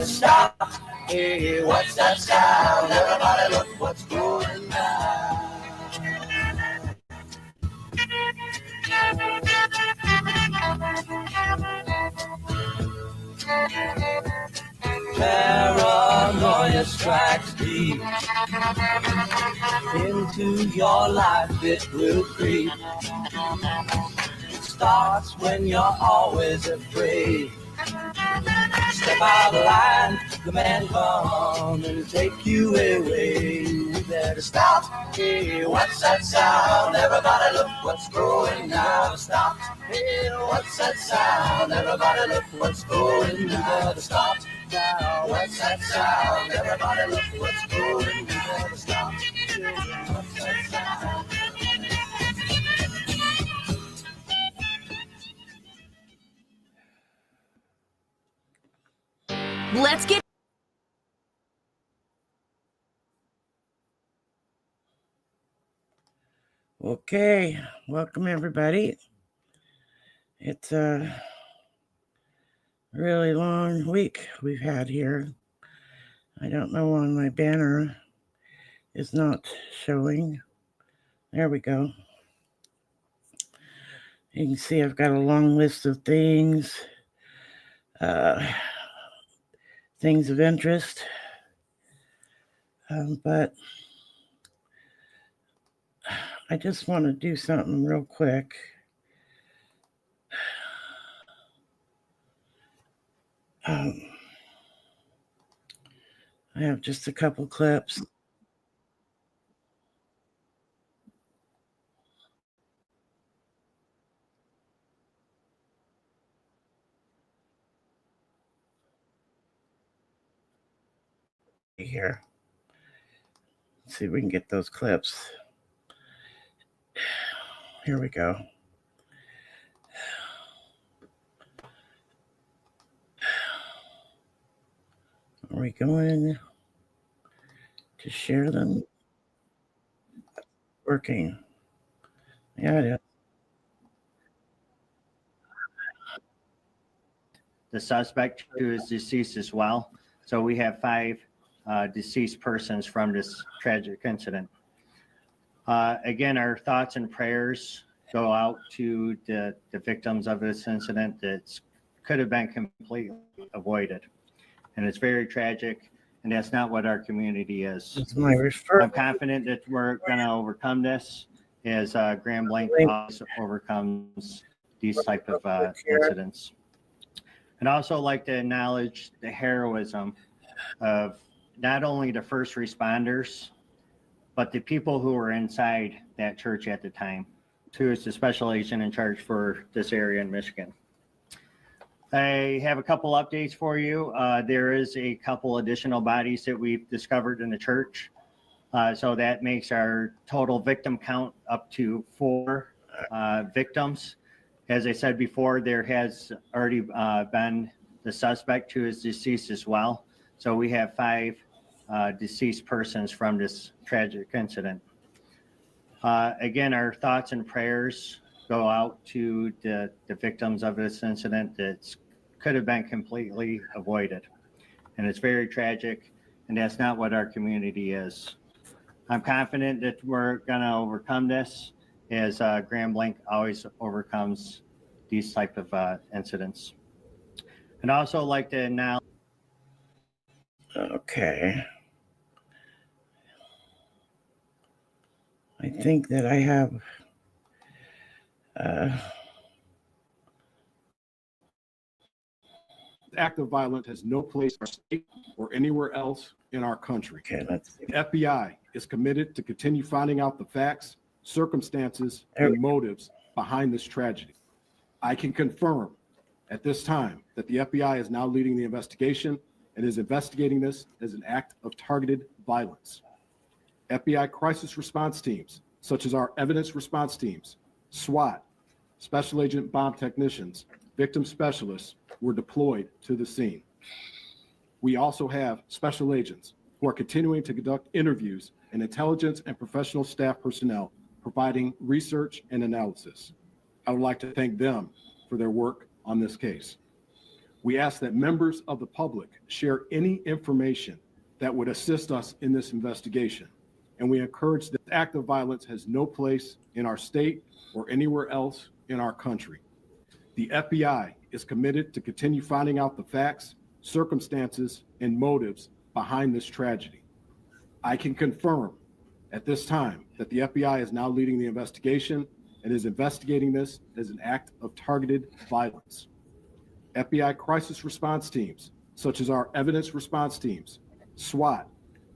Stop. Hey, what's that sound? Everybody look what's going on. Paranoia strikes deep into your life, it will creep. It starts when you're always afraid. Step out of line, the man come and take you away. You better stop. Hey, what's that sound? Everybody look what's going on. Stop. Hey, what's that sound? Everybody look what's going on. You better stop. Now, what's that sound? Everybody look what's going on. You better stop. What's that sound? Let's get Okay, welcome everybody. It's a really long week we've had here. I don't know why my banner is not showing. There we go. You can see I've got a long list of things of interest, but I just want to do something real quick. I have just a couple clips. Here. Let's see if we can get those clips. Here we go. Are we going to share them? Working. Yeah, it is. The suspect who is deceased as well. So we have 5 deceased persons from this tragic incident. Again, our thoughts and prayers go out to the victims of this incident that could have been completely avoided. And it's very tragic, and that's not what our community is. That's my referral. I'm confident that we're going to overcome this as Graham Blank always overcomes these type of incidents. I'd also like to acknowledge the heroism of not only the first responders, but the people who were inside that church at the time, who is the special agent in charge for this area in Michigan. I have a couple updates for you. There is a couple additional bodies that we've discovered in the church. So that makes our total victim count up to 4 victims. As I said before, there has already been the suspect who is deceased as well. So we have 5 deceased persons from this tragic incident. Again, our thoughts and prayers go out to the victims of this incident that could have been completely avoided. And it's very tragic, and that's not what our community is. I'm confident that we're going to overcome this as Graham Blank always overcomes these type of incidents. And also like to now. Okay. I think that I have act of violence has no place in our state or anywhere else in our country. okay, let's see. The FBI is committed to continue finding out the facts, circumstances, and motives behind this tragedy. I can confirm at this time that the FBI is now leading the investigation and is investigating this as an act of targeted violence. FBI crisis response teams, such as our evidence response teams, SWAT, Special Agent Bomb Technicians, victim specialists were deployed to the scene. We also have special agents who are continuing to conduct interviews and intelligence and professional staff personnel providing research and analysis. I would like to thank them for their work on this case. We ask that members of the public share any information that would assist us in this investigation, and we encourage that act of violence has no place in our state or anywhere else in our country. The FBI is committed to continue finding out the facts, circumstances, and motives behind this tragedy. I can confirm at this time that the FBI is now leading the investigation and is investigating this as an act of targeted violence. FBI crisis response teams, such as our evidence response teams, SWAT,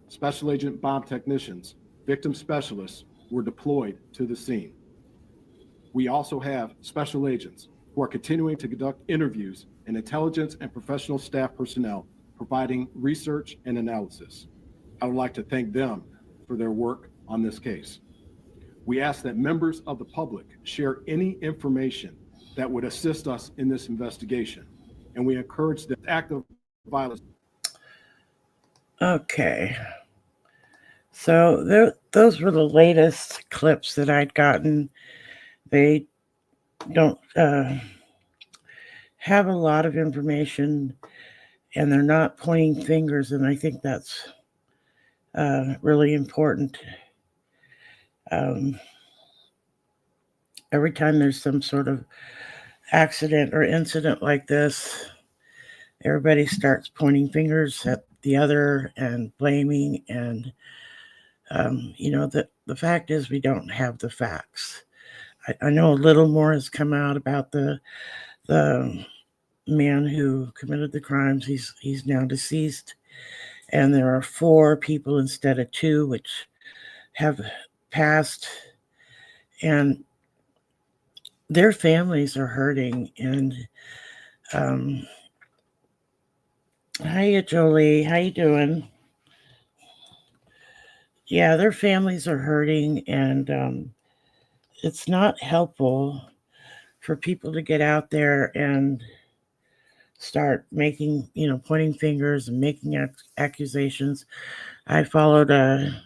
Special Agent bomb technicians, victim specialists were deployed to the scene. We also have special agents who are continuing to conduct interviews and intelligence and professional staff personnel providing research and analysis. I would like to thank them for their work on this case. We ask that members of the public share any information that would assist us in this investigation, and we encourage the act of violence. Okay. So those were the latest clips that I'd gotten. They don't have a lot of information, and they're not pointing fingers, and I think that's really important. Every time there's some sort of accident or incident like this, everybody starts pointing fingers at the other and blaming. And, the fact is we don't have the facts. I know a little more has come out about the man who committed the crimes. He's now deceased. And there are 4 people instead of 2, which have passed. And their families are hurting. And hiya, Jolie. How you doing? Yeah, their families are hurting, and it's not helpful for people to get out there and start making, pointing fingers and making accusations. I followed a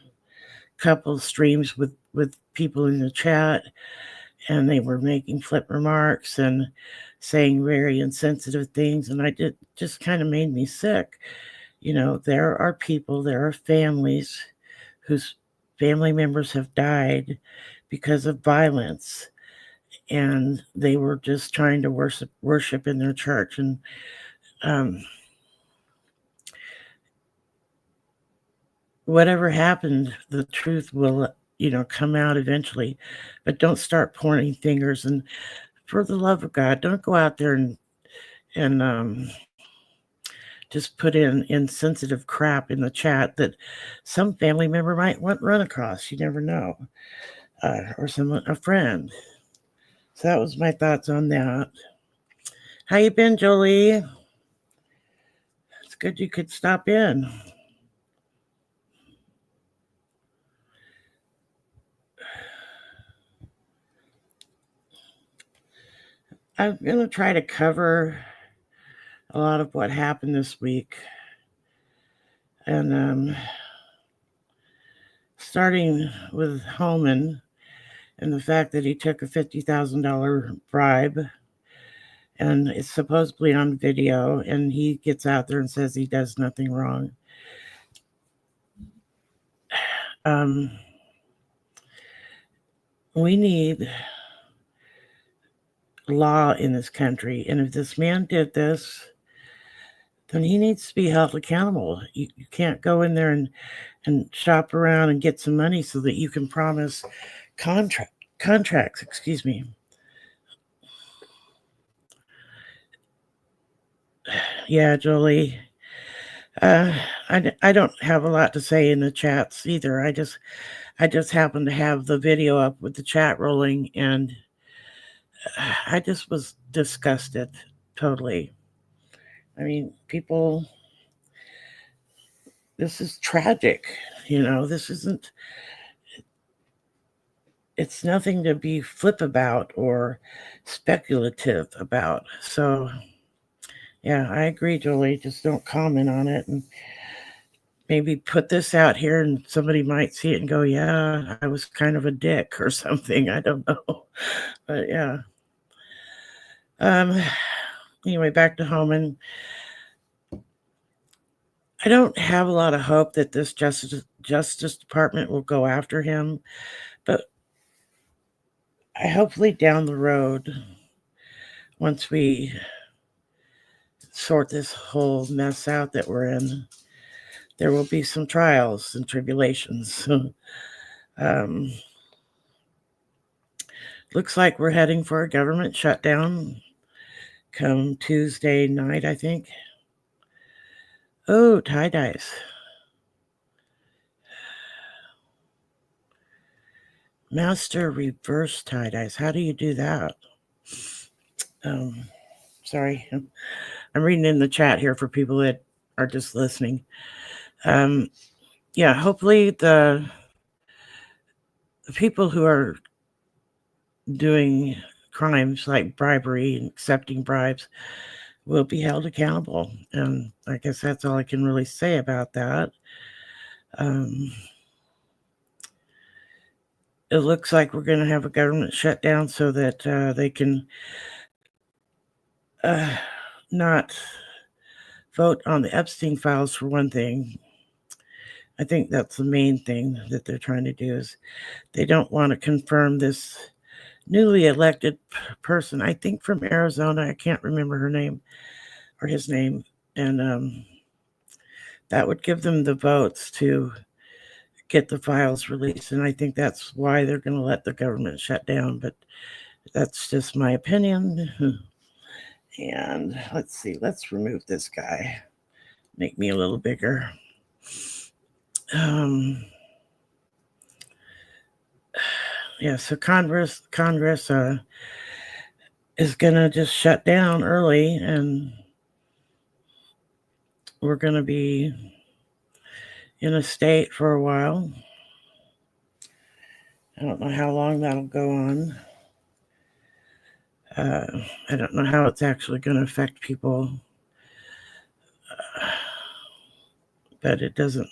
couple of streams with people in the chat, and they were making flip remarks and saying very insensitive things, and just kind of made me sick. There are people, there are families whose family members have died because of violence, and they were just trying to worship in their church. And whatever happened, the truth will come out eventually. But don't start pointing fingers, and for the love of God, don't go out there and just put in insensitive crap in the chat that some family member might run across. You never know. Or a friend. So that was my thoughts on that. How you been, Jolie? It's good you could stop in. I'm going to try to cover a lot of what happened this week. And starting with Holman and the fact that he took a $50,000 bribe, and it's supposedly on video, and he gets out there and says he does nothing wrong. We need law in this country, and if this man did this, then he needs to be held accountable. You can't go in there and shop around and get some money so that you can promise contracts. Excuse me. Yeah, Jolie. I don't have a lot to say in the chats either. I just happen to have the video up with the chat rolling, and I just was disgusted totally. I mean, people, this is tragic. This isn't, it's nothing to be flip about or speculative about. So, yeah, I agree, Jolie. Just don't comment on it, and maybe put this out here and somebody might see it and go, yeah, I was kind of a dick or something. I don't know. But yeah. anyway, back to home, and I don't have a lot of hope that this Justice Department will go after him, but I hopefully down the road, once we sort this whole mess out that we're in, there will be some trials and tribulations. Looks like we're heading for a government shutdown come Tuesday night, I think. Oh, tie-dyes. Master reverse tie-dyes. How do you do that? Sorry. I'm reading in the chat here for people that are just listening. Yeah, hopefully the people who are doing crimes like bribery and accepting bribes will be held accountable. And I guess that's all I can really say about that. It looks like we're going to have a government shutdown so that they can not vote on the Epstein files, for one thing. I think that's the main thing that they're trying to do is they don't want to confirm this newly elected person, I think from Arizona. I can't remember her name or his name. And that would give them the votes to get the files released. And I think that's why they're going to let the government shut down. But that's just my opinion. And let's see, let's remove this guy. Make me a little bigger. Yeah, so Congress is going to just shut down early, and we're going to be in a state for a while. I don't know how long that'll go on. I don't know how it's actually going to affect people, but it doesn't.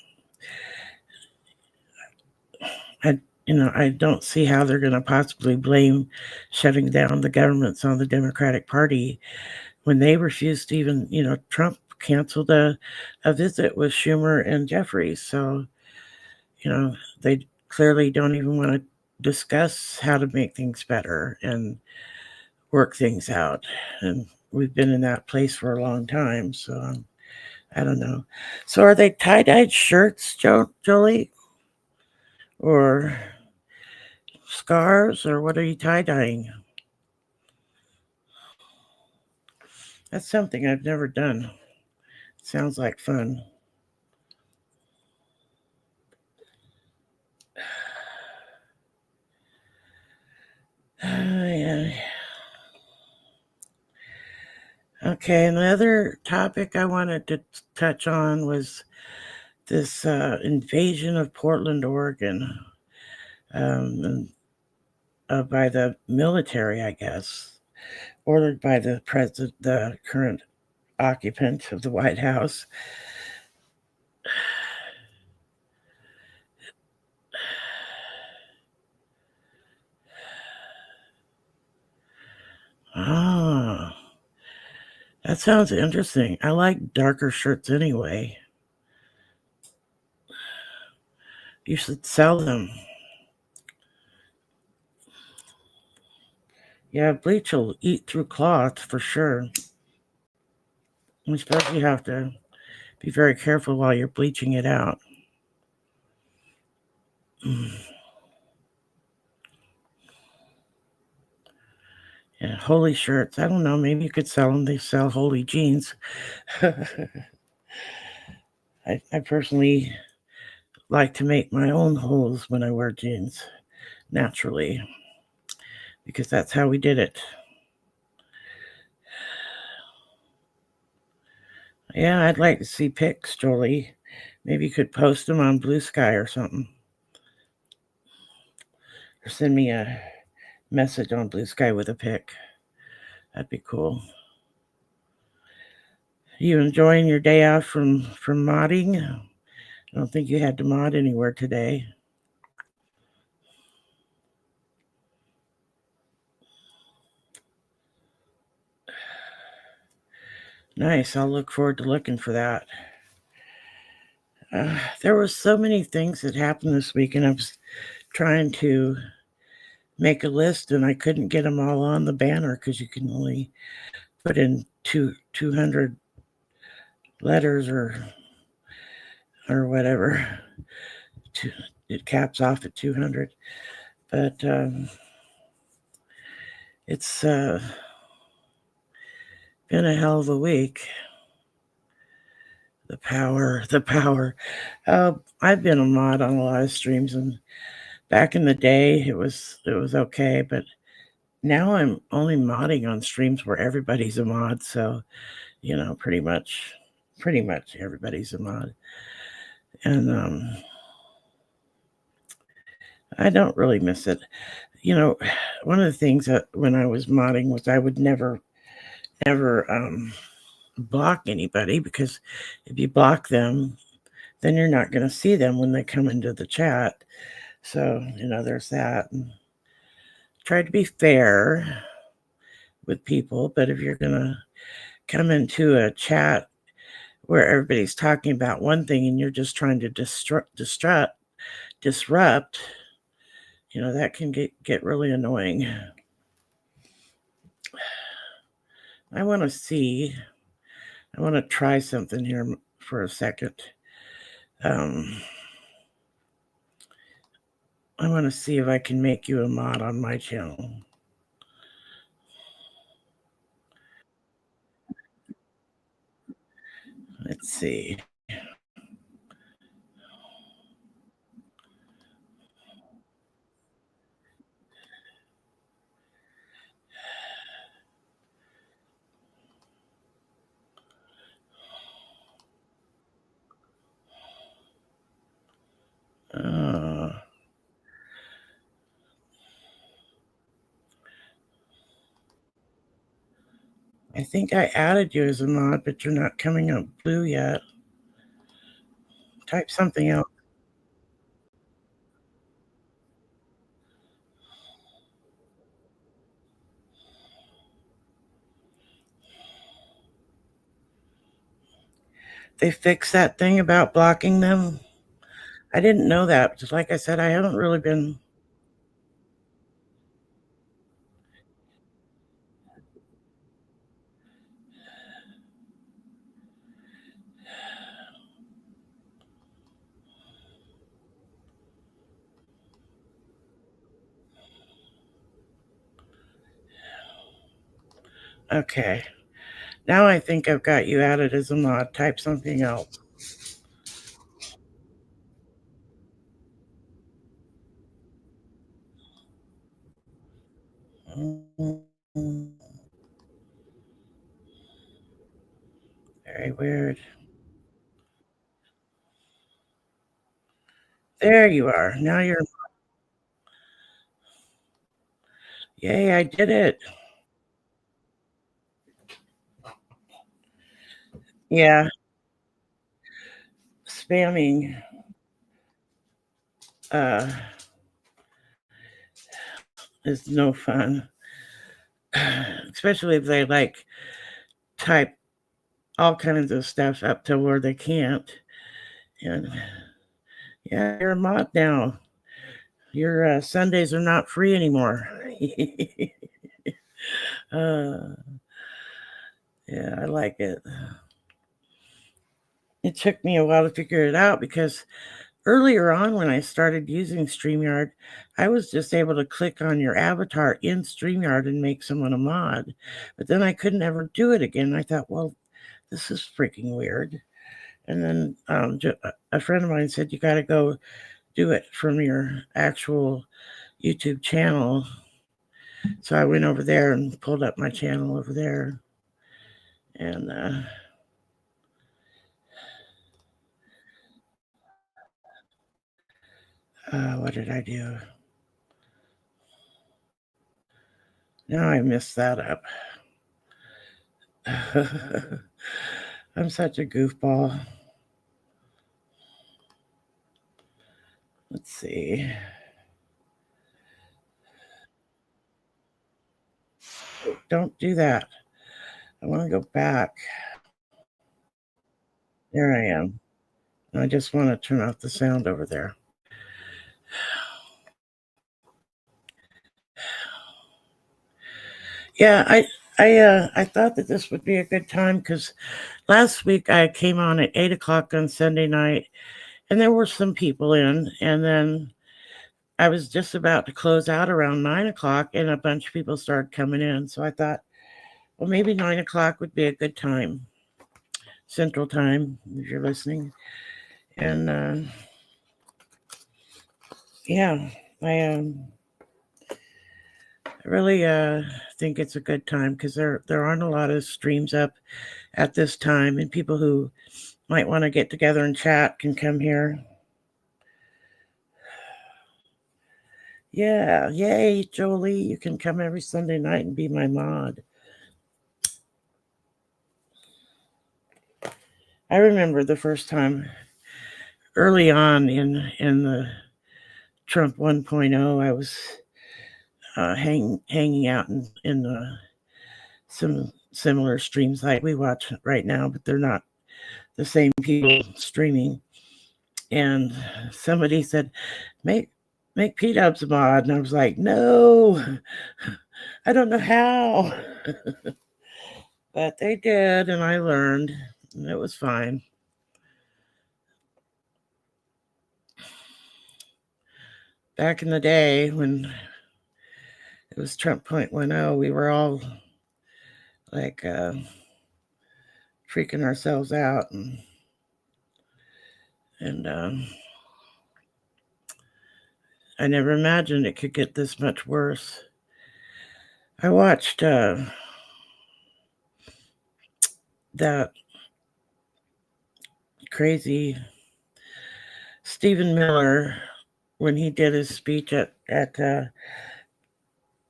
I don't see how they're going to possibly blame shutting down the governments on the Democratic Party when they refused to even, Trump canceled a visit with Schumer and Jeffries. So, they clearly don't even want to discuss how to make things better and work things out. And we've been in that place for a long time. So I don't know. So are they tie-dyed shirts, Jolie? Or scarves? Or what are you tie-dyeing? That's something I've never done. Sounds like fun. Yeah. Okay, another topic I wanted to touch on was this invasion of Portland, Oregon, by the military, I guess, ordered by the president, the current occupant of the White House. Ah, that sounds interesting. I like darker shirts anyway. You should sell them. Yeah, bleach will eat through cloth for sure. I suppose you have to be very careful while you're bleaching it out. Yeah, holy shirts. I don't know. Maybe you could sell them. They sell holy jeans. I personally like to make my own holes when I wear jeans naturally because that's how we did it. Yeah, I'd like to see pics, Jolie. Maybe you could post them on Blue Sky or something. Or send me a message on Blue Sky with a pic. That'd be cool. You enjoying your day off from modding? I don't think you had to mod anywhere today. Nice. I'll look forward to looking for that. There were so many things that happened this week, and I was trying to make a list, and I couldn't get them all on the banner because you can only put in 200 letters or whatever. It caps off at 200, but it's been a hell of a week. The power. I've been a mod on a lot of streams, and back in the day, it was okay, but now I'm only modding on streams where everybody's a mod. So, pretty much everybody's a mod, and I don't really miss it. One of the things that when I was modding was I would never block anybody, because if you block them, then you're not going to see them when they come into the chat. So, there's that. And try to be fair with people, but if you're going to come into a chat where everybody's talking about one thing and you're just trying to disrupt, that can get really annoying. I want to try something here for a second. I want to see if I can make you a mod on my channel. Let's see. I think I added you as a mod, but you're not coming up blue yet. Type something else. They fixed that thing about blocking them. I didn't know that. Just like I said, I haven't really been. Okay. Now I think I've got you added as a mod. Type something else. Very weird. There you are. Now you're. Yay, I did it. Yeah. Spamming is no fun. Especially if they type all kinds of stuff up to where they can't. And yeah, you're a mod now. Your Sundays are not free anymore. Yeah, I like it. It took me a while to figure it out because earlier on when I started using StreamYard, I was just able to click on your avatar in StreamYard and make someone a mod. But then I couldn't ever do it again. I thought, well, this is freaking weird. And then a friend of mine said, you got to go do it from your actual YouTube channel. So I went over there and pulled up my channel over there. And what did I do? Now I messed that up. I'm such a goofball. Let's see. Don't do that. I want to go back. There I am. I just want to turn off the sound over there. Yeah, I thought that this would be a good time because last week I came on at 8 o'clock on Sunday night, and there were some people in, and then I was just about to close out around 9 o'clock, and a bunch of people started coming in. So I thought, well, maybe 9 o'clock would be a good time, Central Time, if you're listening. And yeah, I really think it's a good time because there aren't a lot of streams up at this time, and people who might want to get together and chat can come here. Yeah, yay, Jolie, you can come every Sunday night and be my mod. I remember the first time early on in the Trump 1.0, I was hanging out in some similar streams like we watch right now, but they're not the same people streaming. And somebody said, make P-Dubs a mod. And I was like, no, I don't know how. But they did, and I learned, and it was fine. Back in the day when it was Trump 1.0, we were all like freaking ourselves out, and I never imagined it could get this much worse. I watched that crazy Stephen Miller when he did his speech at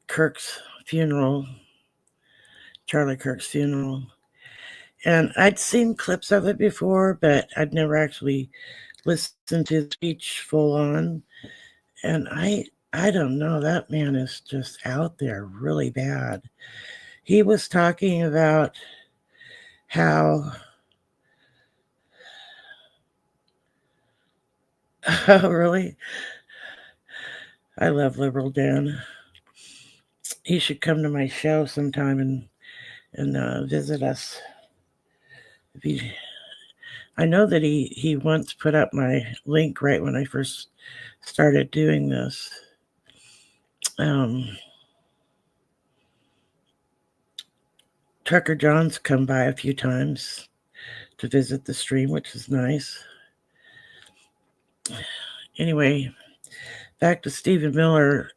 Kirk's funeral, Charlie Kirk's funeral. And I'd seen clips of it before, but I'd never actually listened to the speech full on. And I don't know, that man is just out there really bad. He was talking about how oh, really? I love Liberal Dan. He should come to my show sometime and visit us. I know that he once put up my link right when I first started doing this. Tucker John's come by a few times to visit the stream, which is nice. Anyway, back to Stephen Miller.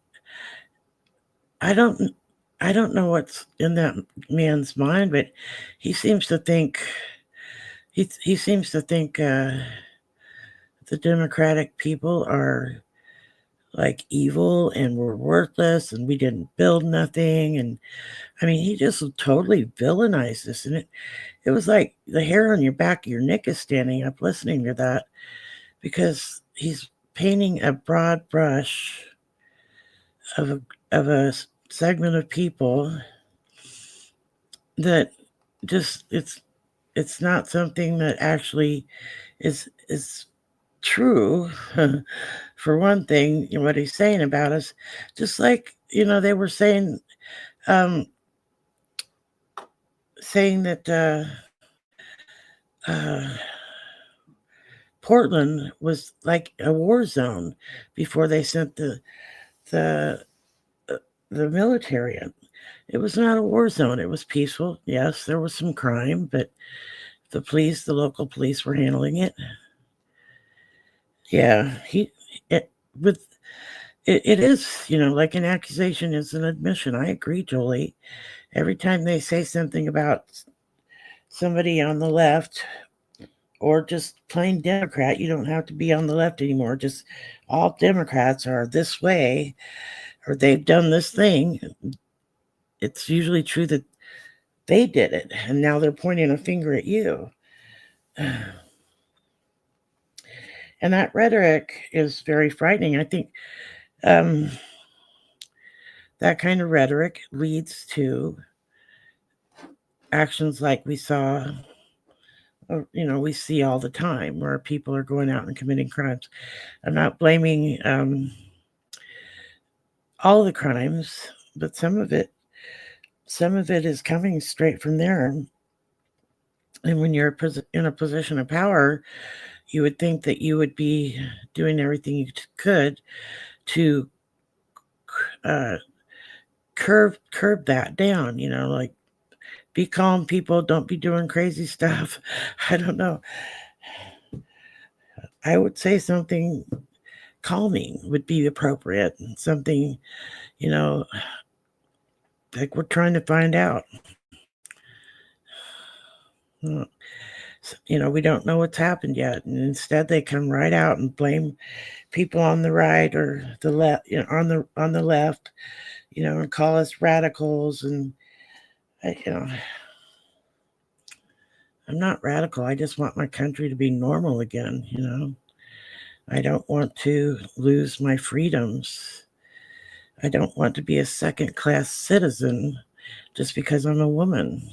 I don't know what's in that man's mind, but he seems to think he seems to think the Democratic people are like evil and we're worthless and we didn't build nothing. And I mean, he just totally villainized this, and it was like the hair on your back of your neck is standing up listening to that, because he's painting a broad brush of a segment of people that just it's not something that actually is true. For one thing, what he's saying about us, just like they were saying that Portland was like a war zone before they sent the military in. It was not a war zone. It was peaceful. Yes, there was some crime, but the local police were handling it. Yeah, it is, like an accusation is an admission. I agree, Jolie. Every time they say something about somebody on the left or just plain Democrat, you don't have to be on the left anymore. Just all Democrats are this way or they've done this thing. It's usually true that they did it, and now they're pointing a finger at you. And that rhetoric is very frightening. I think that kind of rhetoric leads to actions like we saw we see all the time where people are going out and committing crimes. I'm not blaming all the crimes, but some of it is coming straight from there. And when you're in a position of power, you would think that you would be doing everything you could to curb that down. Like, be calm, people. Don't be doing crazy stuff. I don't know. I would say something calming would be appropriate. Something, like we're trying to find out. We don't know what's happened yet. And instead they come right out and blame people on the right or the left, on the left, and call us radicals. And, I'm not radical. I just want my country to be normal again. I don't want to lose my freedoms. I don't want to be a second-class citizen just because I'm a woman.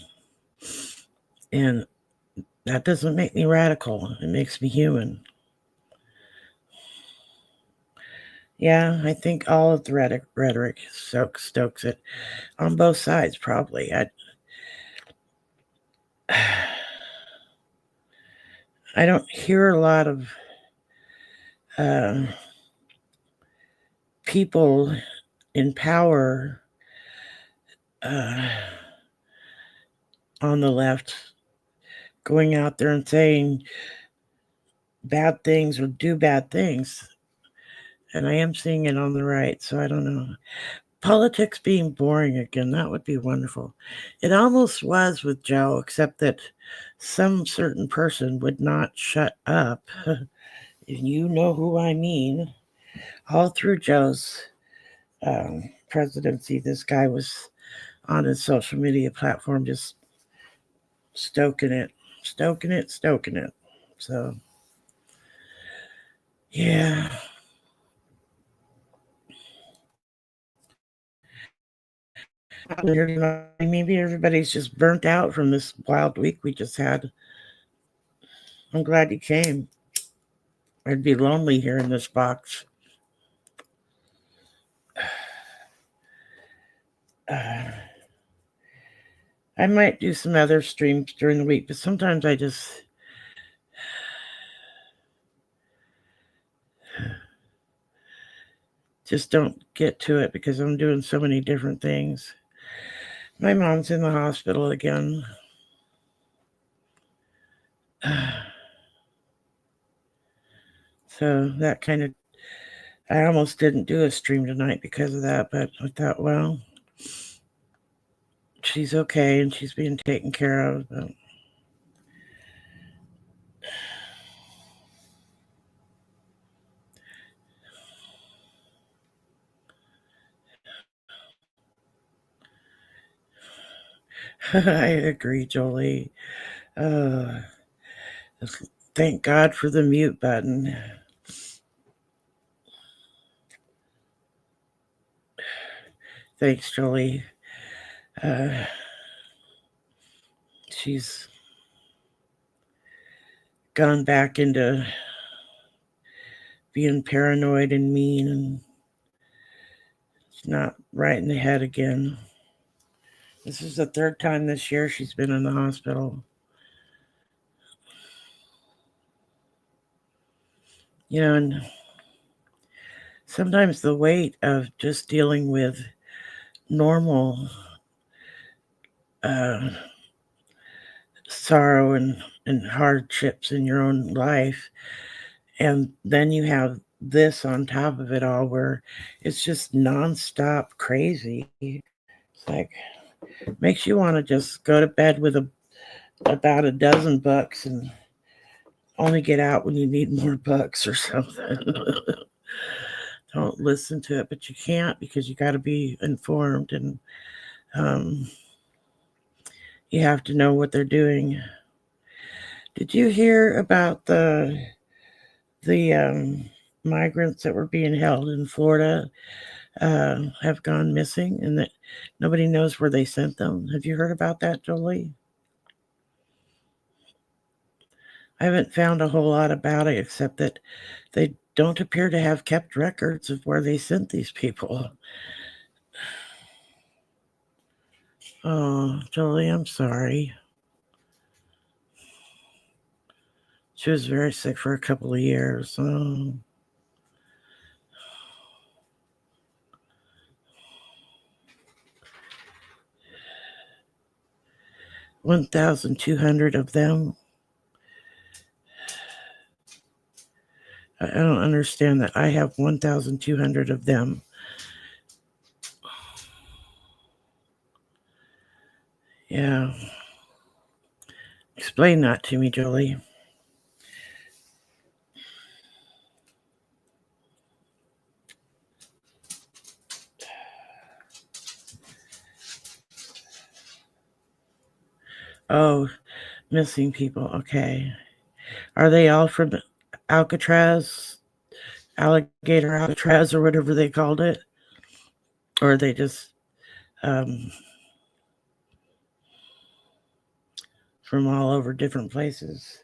And that doesn't make me radical. It makes me human. Yeah, I think all of the rhetoric stokes it on both sides, probably. I don't hear a lot of people in power on the left going out there and saying bad things or do bad things. And I am seeing it on the right, so I don't know. Politics being boring again, that would be wonderful. It almost was with Joe, except that some certain person would not shut up. You know who I mean. All through Joe's presidency, this guy was on his social media platform just stoking it. So, yeah. Maybe everybody's just burnt out from this wild week we just had. I'm glad you came. I'd be lonely here in this box. I might do some other streams during the week, but sometimes I just don't get to it because I'm doing so many different things. My mom's in the hospital again. So that kind of, I almost didn't do a stream tonight because of that, but I thought, well, she's okay and she's being taken care of. But I agree, Jolie. Thank God for the mute button. Thanks, Jolie. She's gone back into being paranoid and mean, and it's not right in the head again. This is the third time this year she's been in the hospital. And sometimes the weight of just dealing with normal sorrow and hardships in your own life, and then you have this on top of it all where it's just nonstop crazy. It's like, makes you want to just go to bed with about a dozen books and only get out when you need more books or something. Don't listen to it, but you can't because you got to be informed, and you have to know what they're doing. Did you hear about the migrants that were being held in Florida have gone missing and that nobody knows where they sent them? Have you heard about that, Jolie? I haven't found a whole lot about it except that they don't appear to have kept records of where they sent these people. Oh, Jolie, I'm sorry. She was very sick for a couple of years. 1,200 of them. I don't understand that. I have 1,200 of them. Yeah. Explain that to me, Jolie. Oh, missing people. Okay. Are they all from Alcatraz? Alligator Alcatraz or whatever they called it? Or are they just from all over different places?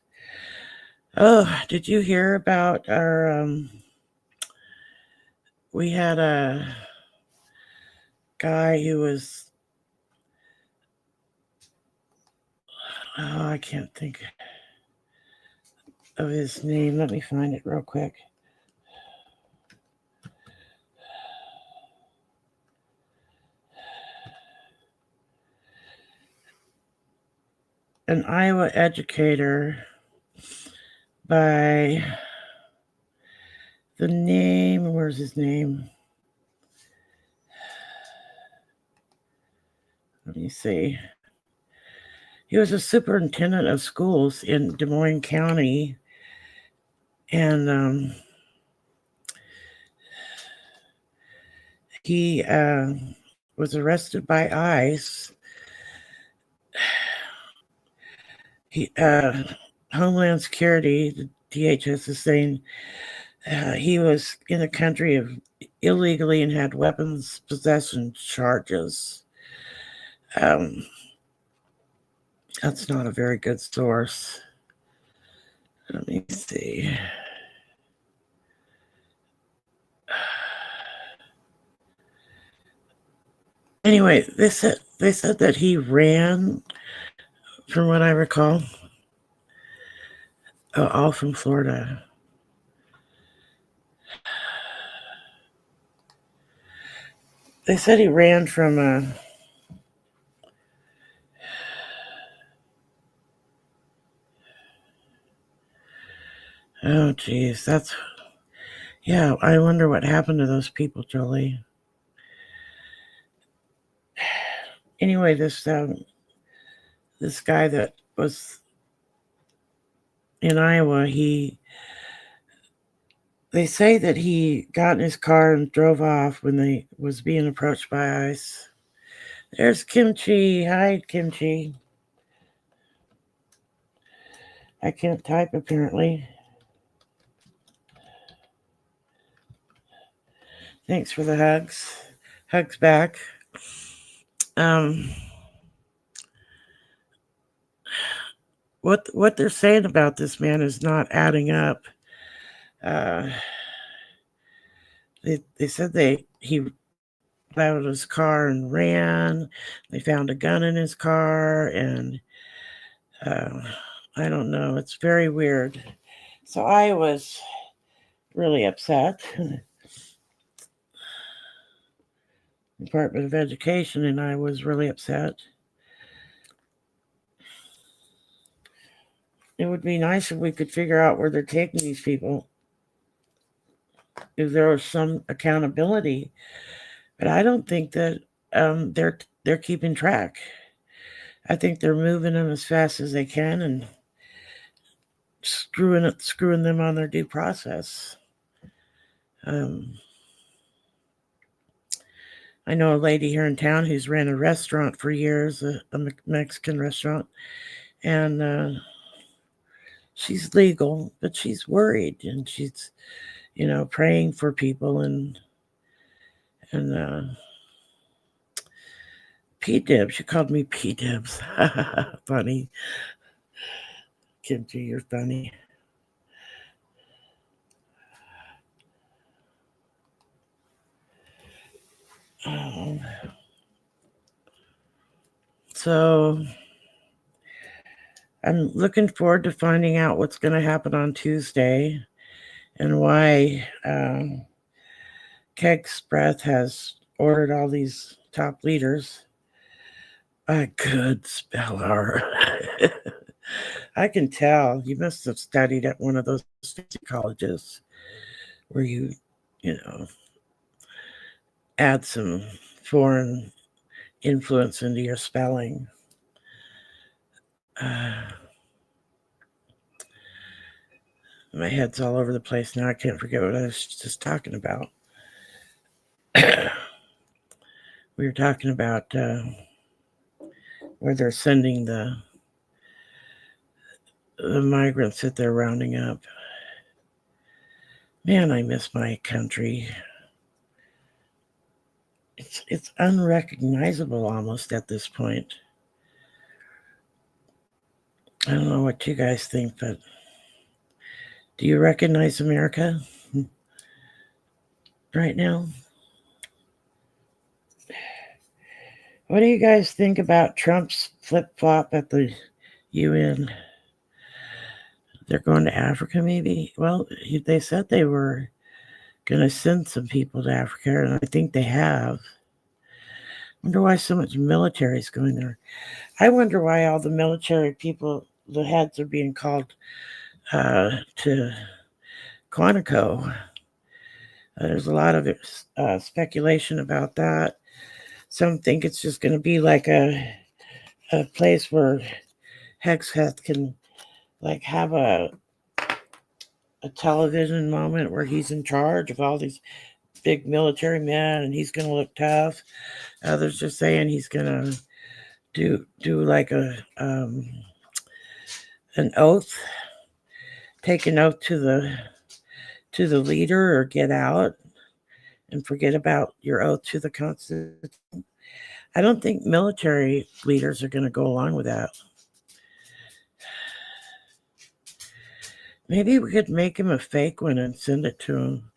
Oh, did you hear about our we had a guy who was I can't think of his name. Let me find it real quick. An Iowa educator by the name, where's his name? Let me see. He was a superintendent of schools in Des Moines County, and he was arrested by ICE. Homeland Security, the DHS, is saying he was in the country illegally and had weapons possession charges. That's not a very good source. Let me see. Anyway, they said that he ran, from what I recall, all from Florida. They said he ran from oh geez, yeah, I wonder what happened to those people, Jolie. Anyway, this guy that was in Iowa, they say that he got in his car and drove off when they was being approached by ICE. There's Kimchi. Hi, Kimchi. I can't type apparently. Thanks for the hugs. Hugs back. What they're saying about this man is not adding up. They said he got out of his car and ran. They found a gun in his car, and I don't know. It's very weird. So I was really upset. Department of Education, and I was really upset. It would be nice if we could figure out where they're taking these people, if there was some accountability. But I don't think that they're keeping track. I think they're moving them as fast as they can and screwing them on their due process. I know a lady here in town who's ran a restaurant for years, a Mexican restaurant, and she's legal, but she's worried, and she's, praying for people and P-Dibs. She called me P-Dibs. Funny. Kimchi, you're funny. Um, so I'm looking forward to finding out what's going to happen on Tuesday and why Keg's Breath has ordered all these top leaders. I could spell her. I can tell. You must have studied at one of those colleges where you add some foreign influence into your spelling. My head's all over the place now. I can't forget what I was just talking about. We were talking about where they're sending the migrants that they're rounding up. Man, I miss my country. It's unrecognizable almost at this point. I don't know what you guys think, but do you recognize America right now? What do you guys think about Trump's flip-flop at the UN? They're going to Africa, maybe? Well, they said they were going to send some people to Africa, and I think they have. I wonder why so much military is going there. I wonder why all the military people, the heads, are being called to Quantico. There's a lot of speculation about that. Some think it's just going to be like a place where Hexheath can like have a television moment where he's in charge of all these big military men and he's going to look tough. Others are saying he's going to do like an oath, take an oath to the leader, or get out and forget about your oath to the Constitution. I don't think military leaders are going to go along with that. Maybe we could make him a fake one and send it to him.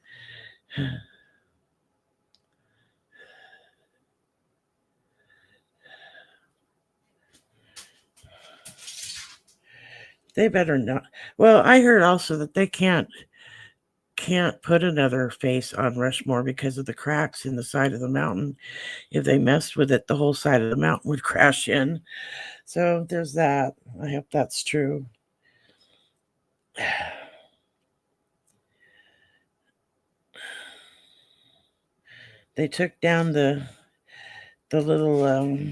They better not. Well, I heard also that they can't put another face on Rushmore because of the cracks in the side of the mountain. If they messed with it, the whole side of the mountain would crash in. So there's that. I hope that's true. They took down the little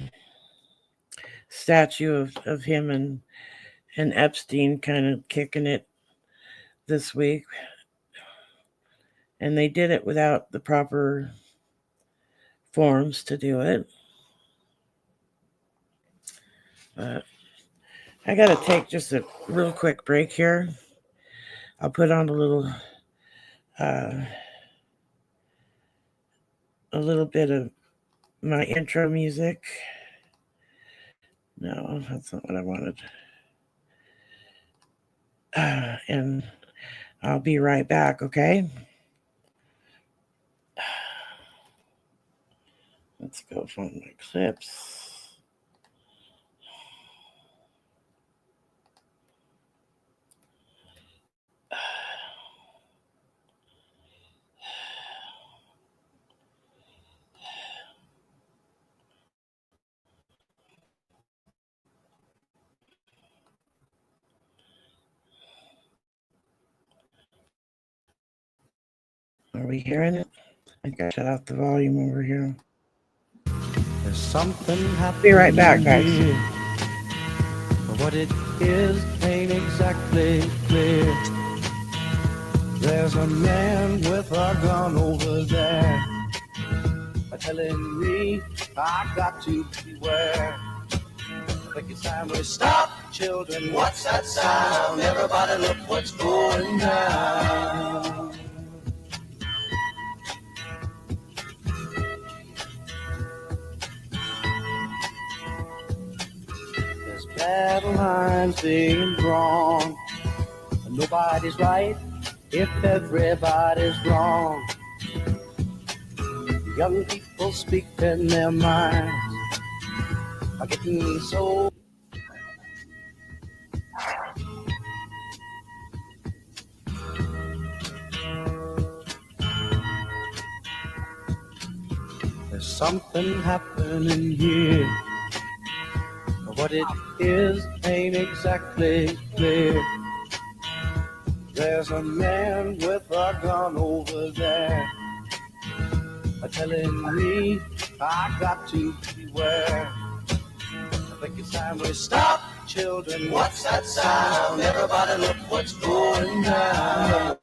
statue of him and Epstein kind of kicking it this week. And they did it without the proper forms to do it. But I got to take just a real quick break here. I'll put on a little bit of my intro music. No, that's not what I wanted. And I'll be right back, okay? Let's go from my clips. Are we hearing it? I gotta shut out the volume over here. There's something happening. Be right back, guys. Here. What it is ain't exactly clear. There's a man with a gun over there telling me I got to beware. I think it's time we stop, children. What's that sound? Everybody look what's going down. There's battle lines mind seems wrong. Nobody's right if everybody's wrong. Young people speak in their minds are getting so. There's something happening here. What it is ain't exactly clear. There's a man with a gun over there telling me I got to beware. I think it's time we stop, children. What's that sound? Everybody look what's going down.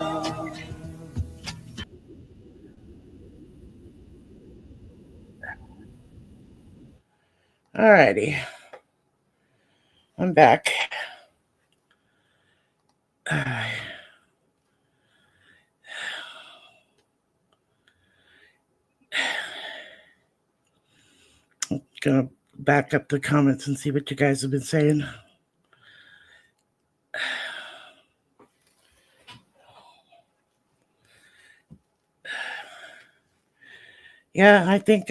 Alrighty. I'm back. Gonna back up the comments and see what you guys have been saying. Yeah, I think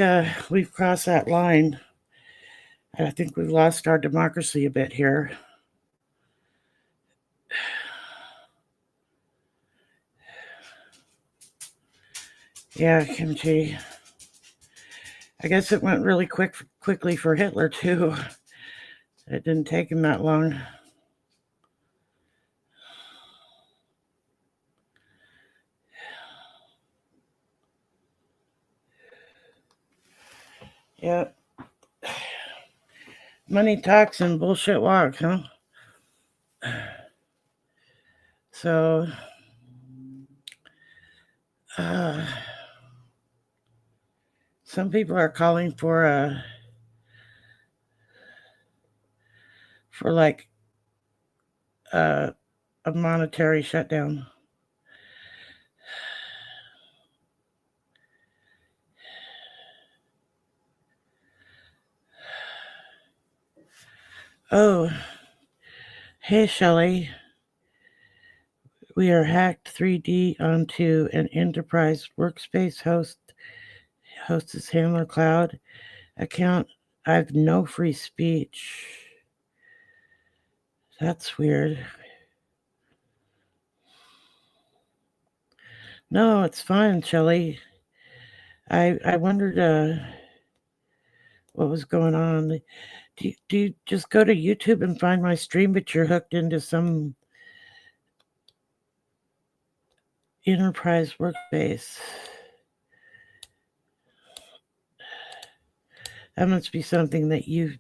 we've crossed that line. I think we've lost our democracy a bit here. Yeah, Kimchi. I guess it went really quickly for Hitler, too. It didn't take him that long. Yeah. Money talks and bullshit walks, huh? So, some people are calling for like a monetary shutdown. Oh, hey, Shelley. We are hacked 3D onto an enterprise workspace hosts Handler Cloud account. I've no free speech. That's weird. No, it's fine, Shelley. I wondered what was going on. Do you just go to YouTube and find my stream, but you're hooked into some enterprise workspace? That must be something that you've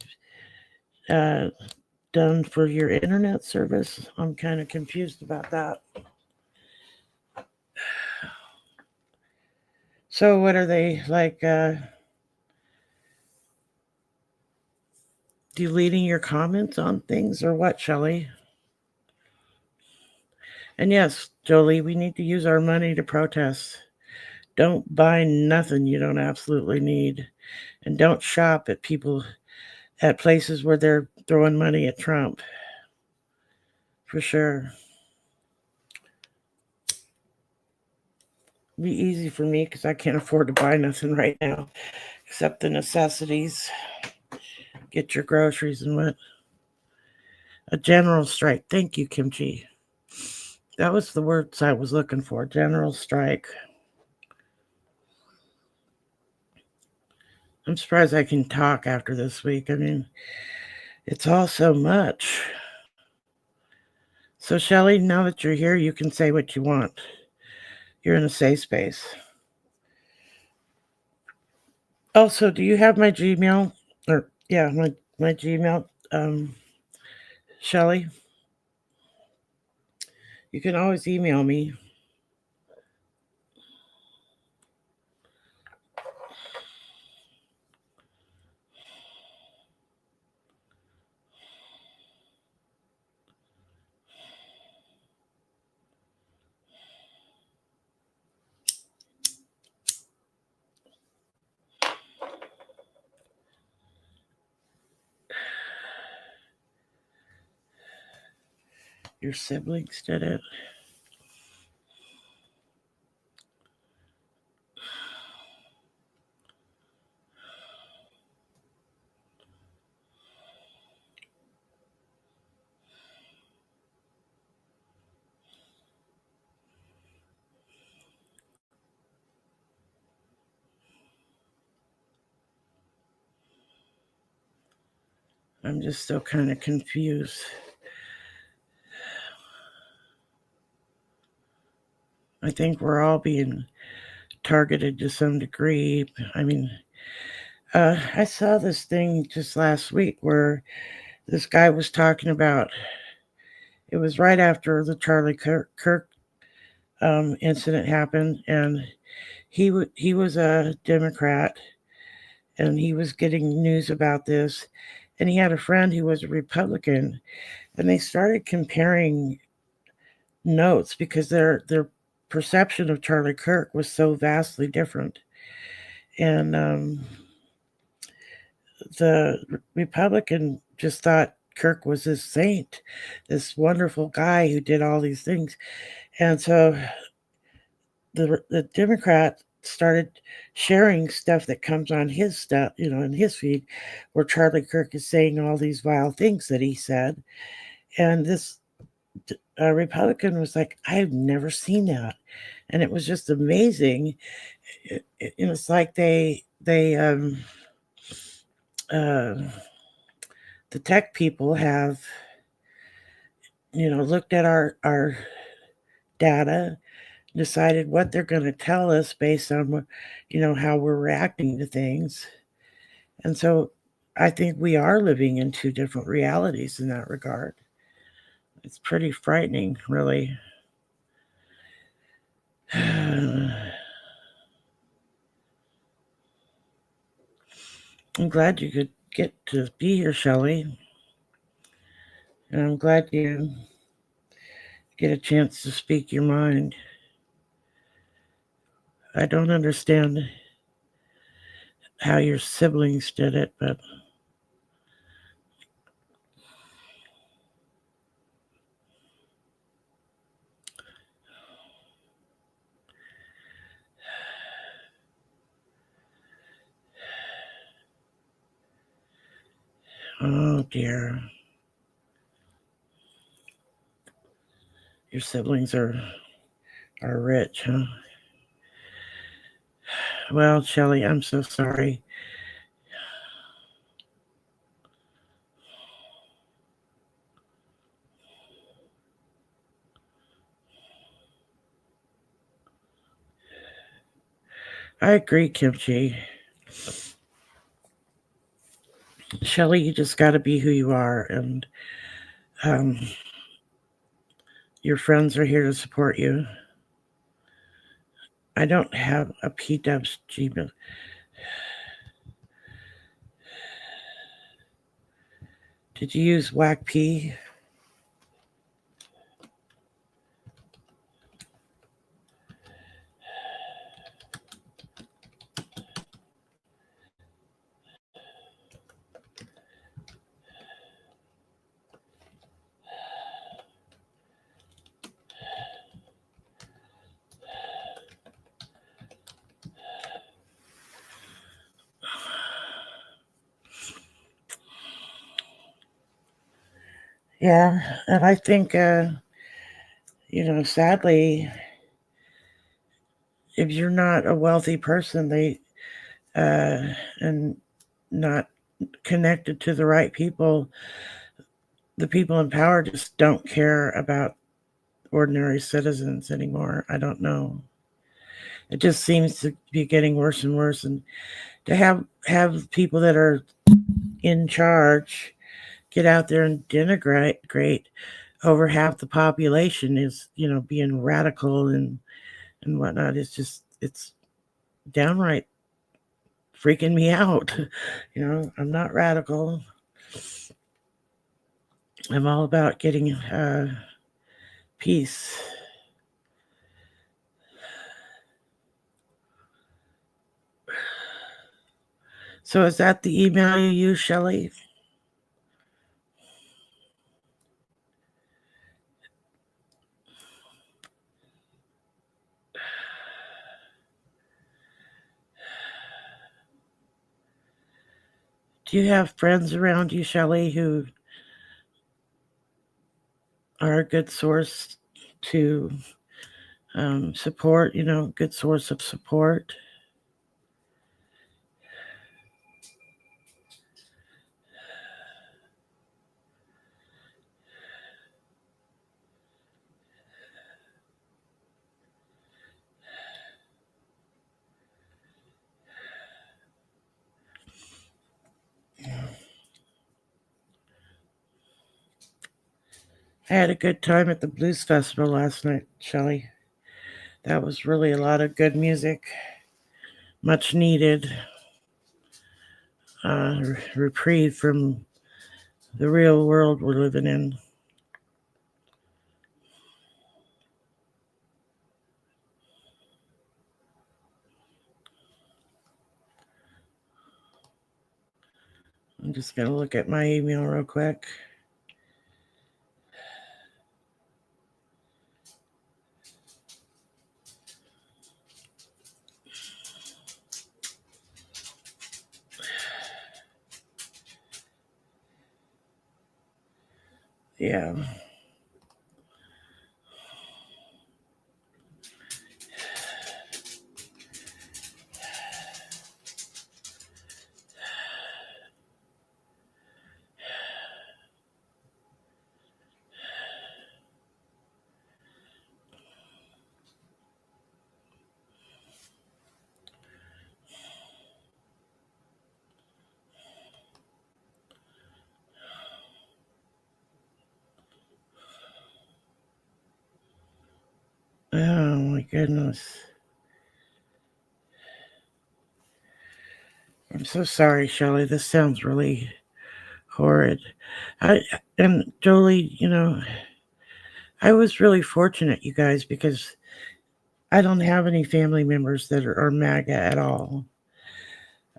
done for your internet service. I'm kind of confused about that. So what are they, like, deleting your comments on things or what, Shelley? And yes, Jolie, we need to use our money to protest. Don't buy nothing you don't absolutely need. And don't shop at places where they're throwing money at Trump. For sure. Be easy for me because I can't afford to buy nothing right now except the necessities. Get your groceries and what. A general strike. Thank you, Kimchi. That was the words I was looking for. General strike. I'm surprised I can talk after this week. I mean, it's all so much. So, Shelley, now that you're here, you can say what you want. You're in a safe space. Also, do you have my Gmail? Or, yeah, my Gmail, Shelley? You can always email me. Your siblings did it. I'm just still kind of confused. I think we're all being targeted to some degree. I mean, I saw this thing just last week where this guy was talking about, it was right after the Charlie Kirk incident happened, and he was a Democrat, and he was getting news about this, and he had a friend who was a Republican, and they started comparing notes because their perception of Charlie Kirk was so vastly different, and the Republican just thought Kirk was this saint, this wonderful guy who did all these things. And so the Democrat started sharing stuff that comes on his stuff, in his feed, where Charlie Kirk is saying all these vile things that he said. And this Republican was like, I have never seen that. And it was just amazing. It's like they the tech people have, looked at our data, decided what they're going to tell us based on, how we're reacting to things. And so I think we are living in two different realities in that regard. It's pretty frightening, really. I'm glad you could get to be here, Shelley. And I'm glad you get a chance to speak your mind. I don't understand how your siblings did it, but oh dear. Your siblings are rich, huh? Well, Shelley, I'm so sorry. I agree, Kimchi. Shelley, you just got to be who you are, and your friends are here to support you. I don't have a PW's Gmail. Did you use WACP? Yeah, and I think, sadly, if you're not a wealthy person, and not connected to the right people, the people in power just don't care about ordinary citizens anymore. I don't know. It just seems to be getting worse and worse, and to have people that are in charge get out there and denigrate over half the population is, being radical and whatnot. It's downright freaking me out. I'm not radical. I'm all about getting peace. So is that the email you use, Shelley? Do you have friends around you, Shelley, who are a good source to support, good source of support? I had a good time at the Blues Festival last night, Shelley. That was really a lot of good music, much needed reprieve from the real world we're living in. I'm just going to look at my email real quick. Yeah. Oh my goodness. I'm so sorry, Shelley. This sounds really horrid. And Jolie, I was really fortunate, you guys, because I don't have any family members that are MAGA at all.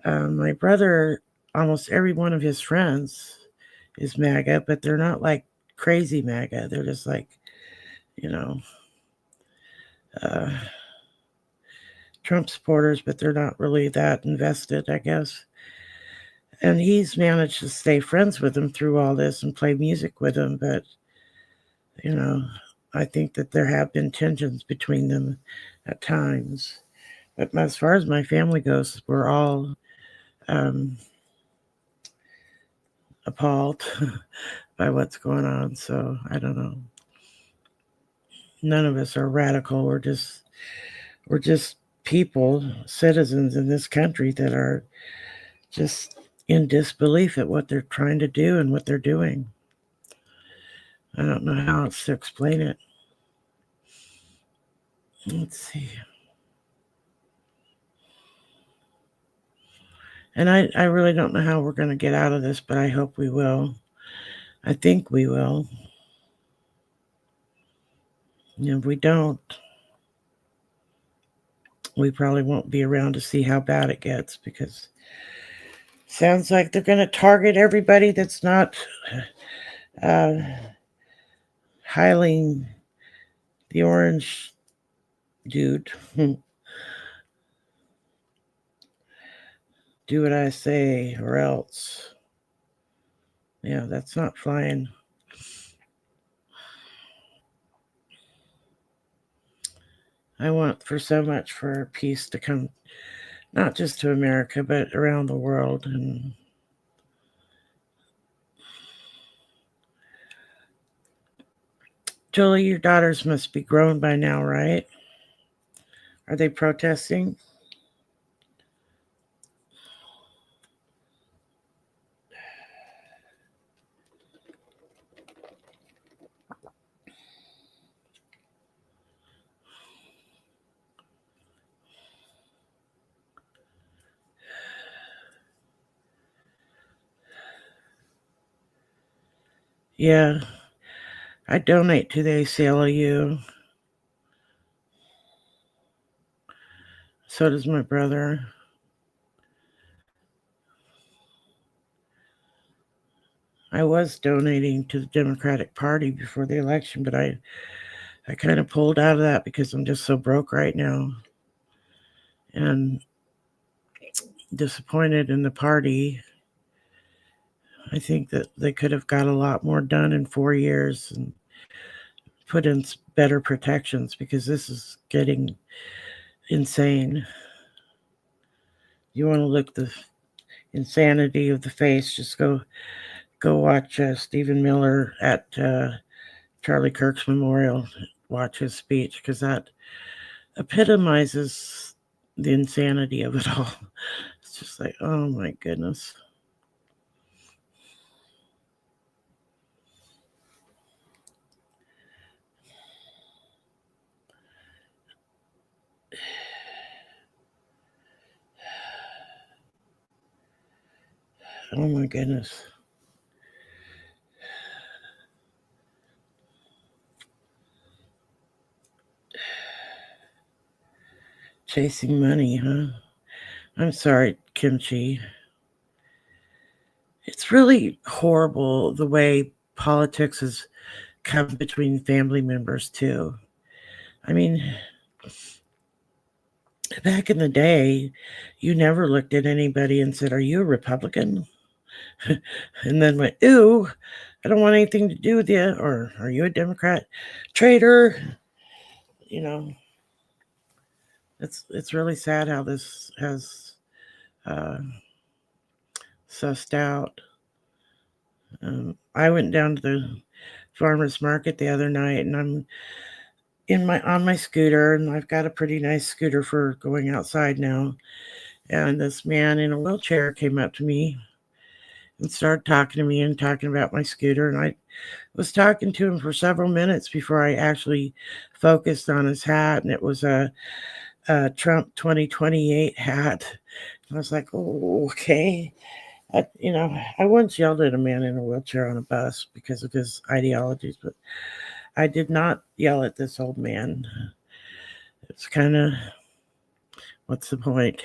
My brother, almost every one of his friends is MAGA, but they're not like crazy MAGA. They're just like, uh, Trump supporters, but they're not really that invested, I guess. And he's managed to stay friends with them through all this and play music with them. But, I think that there have been tensions between them at times. But as far as my family goes, we're all appalled by what's going on. So I don't know. None of us are radical. We're just people, citizens in this country that are just in disbelief at what they're trying to do and what they're doing. I don't know how else to explain it. Let's see. And I really don't know how we're going to get out of this, but I hope we will. I think we will. If we don't, we probably won't be around to see how bad it gets, because it sounds like they're going to target everybody that's not hiling the orange dude. Do what I say or else. Yeah, that's not flying. I want for so much for peace to come, not just to America, but around the world. And Julie, your daughters must be grown by now, right? Are they protesting? Yeah, I donate to the ACLU. So does my brother. I was donating to the Democratic Party before the election, but I kind of pulled out of that because I'm just so broke right now and disappointed in the party. I think that they could have got a lot more done in 4 years and put in better protections, because this is getting insane. You want to look the insanity of the face, just go watch Stephen Miller at Charlie Kirk's memorial. Watch his speech, because that epitomizes the insanity of it all. It's just like, oh my goodness. Oh my goodness. Chasing money, huh? I'm sorry, Kimchi. It's really horrible the way politics has come between family members, too. I mean, back in the day, you never looked at anybody and said, "Are you a Republican?" And then went, "Ew, I don't want anything to do with you." Or, "Are you a Democrat?" "Traitor." You know, it's really sad how this has uh, sussed out. I went down to the farmer's market the other night, and I'm on my scooter, and I've got a pretty nice scooter for going outside now. And this man in a wheelchair came up to me and started talking to me and talking about my scooter. And I was talking to him for several minutes before I actually focused on his hat. And it was a Trump 2028 hat. And I was like, oh, okay. I once yelled at a man in a wheelchair on a bus because of his ideologies, but I did not yell at this old man. It's kind of, what's the point?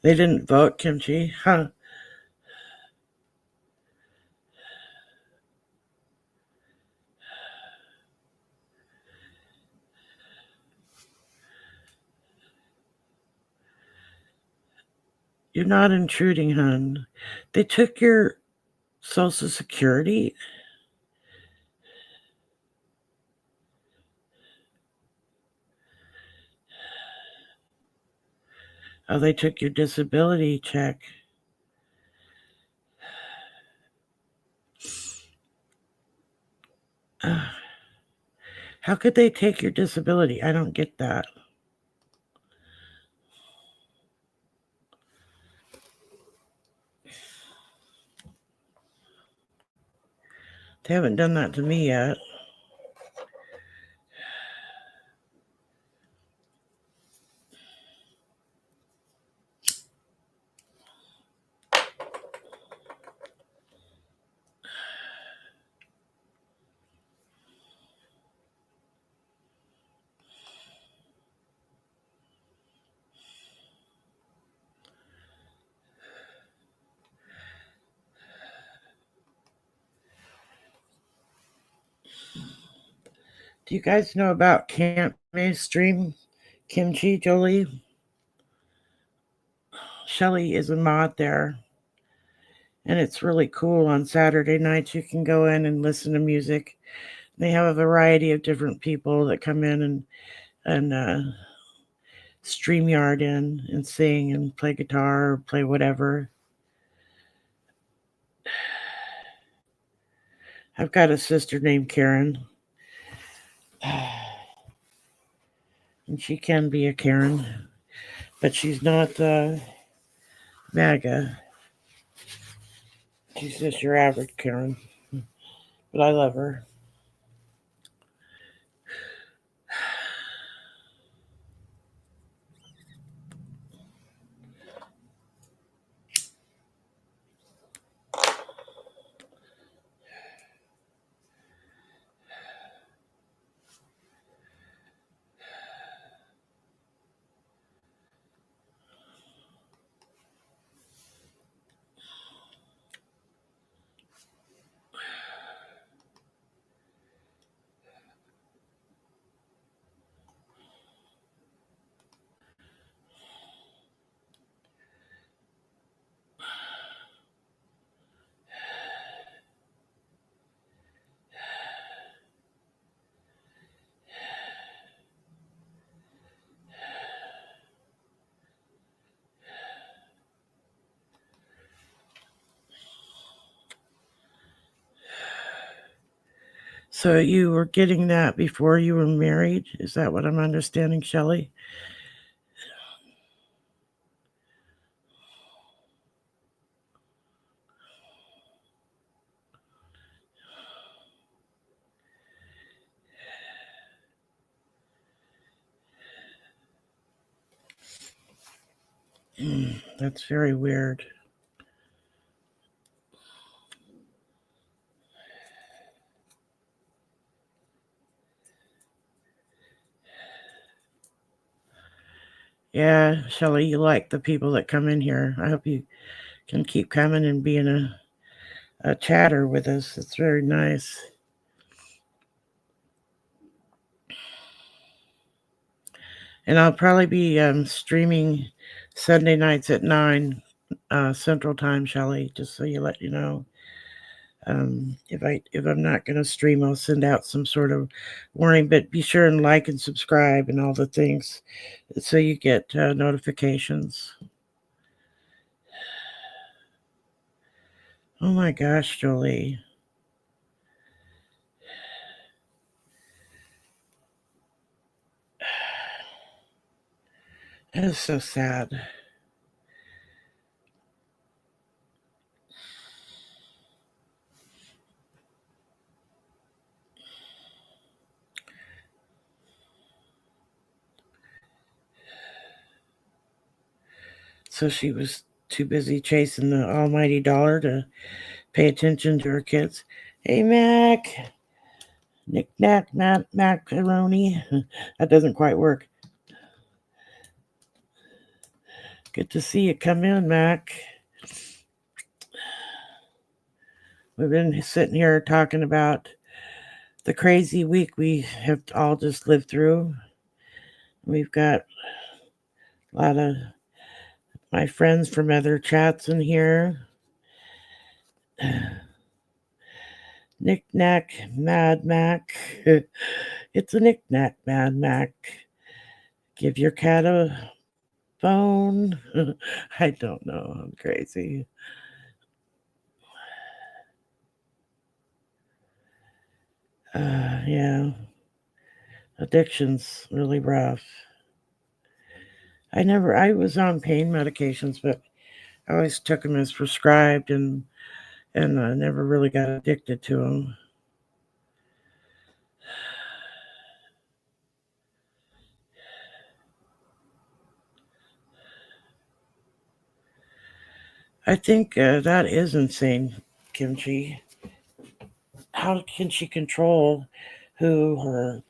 They didn't vote, Kimchi, huh? You're not intruding, hon. They took your Social Security. Oh, they took your disability check. How could they take your disability? I don't get that. They haven't done that to me yet. Do you guys know about Camp Mainstream? Kimchi, Jolie? Shelly is a mod there. And it's really cool. On Saturday nights, you can go in and listen to music. They have a variety of different people that come in and StreamYard in and sing and play guitar or play whatever. I've got a sister named Karen. And she can be a Karen, but she's not MAGA. She's just your average Karen. But I love her. So you were getting that before you were married? Is that what I'm understanding, Shelley? That's very weird. Yeah, Shelley, you like the people that come in here. I hope you can keep coming and being a chatter with us. It's very nice. And I'll probably be streaming Sunday nights at 9 Central Time, Shelley, just so you know. If I'm not going to stream, I'll send out some sort of warning. But be sure and like and subscribe and all the things, so you get notifications. Oh my gosh, Jolie. That is so sad. So she was too busy chasing the almighty dollar to pay attention to her kids. Hey, Mac. Knick-knack, macaroni. That doesn't quite work. Good to see you come in, Mac. We've been sitting here talking about the crazy week we have all just lived through. We've got a lot of my friends from other chats in here. Knick-knack, Mad Mac. It's a knick-knack, Mad Mac. Give your cat a bone. I don't know. I'm crazy. Yeah. Addiction's really rough. I was on pain medications, but I always took them as prescribed and I never really got addicted to them. I think that is insane, Kimchi. How can she control who her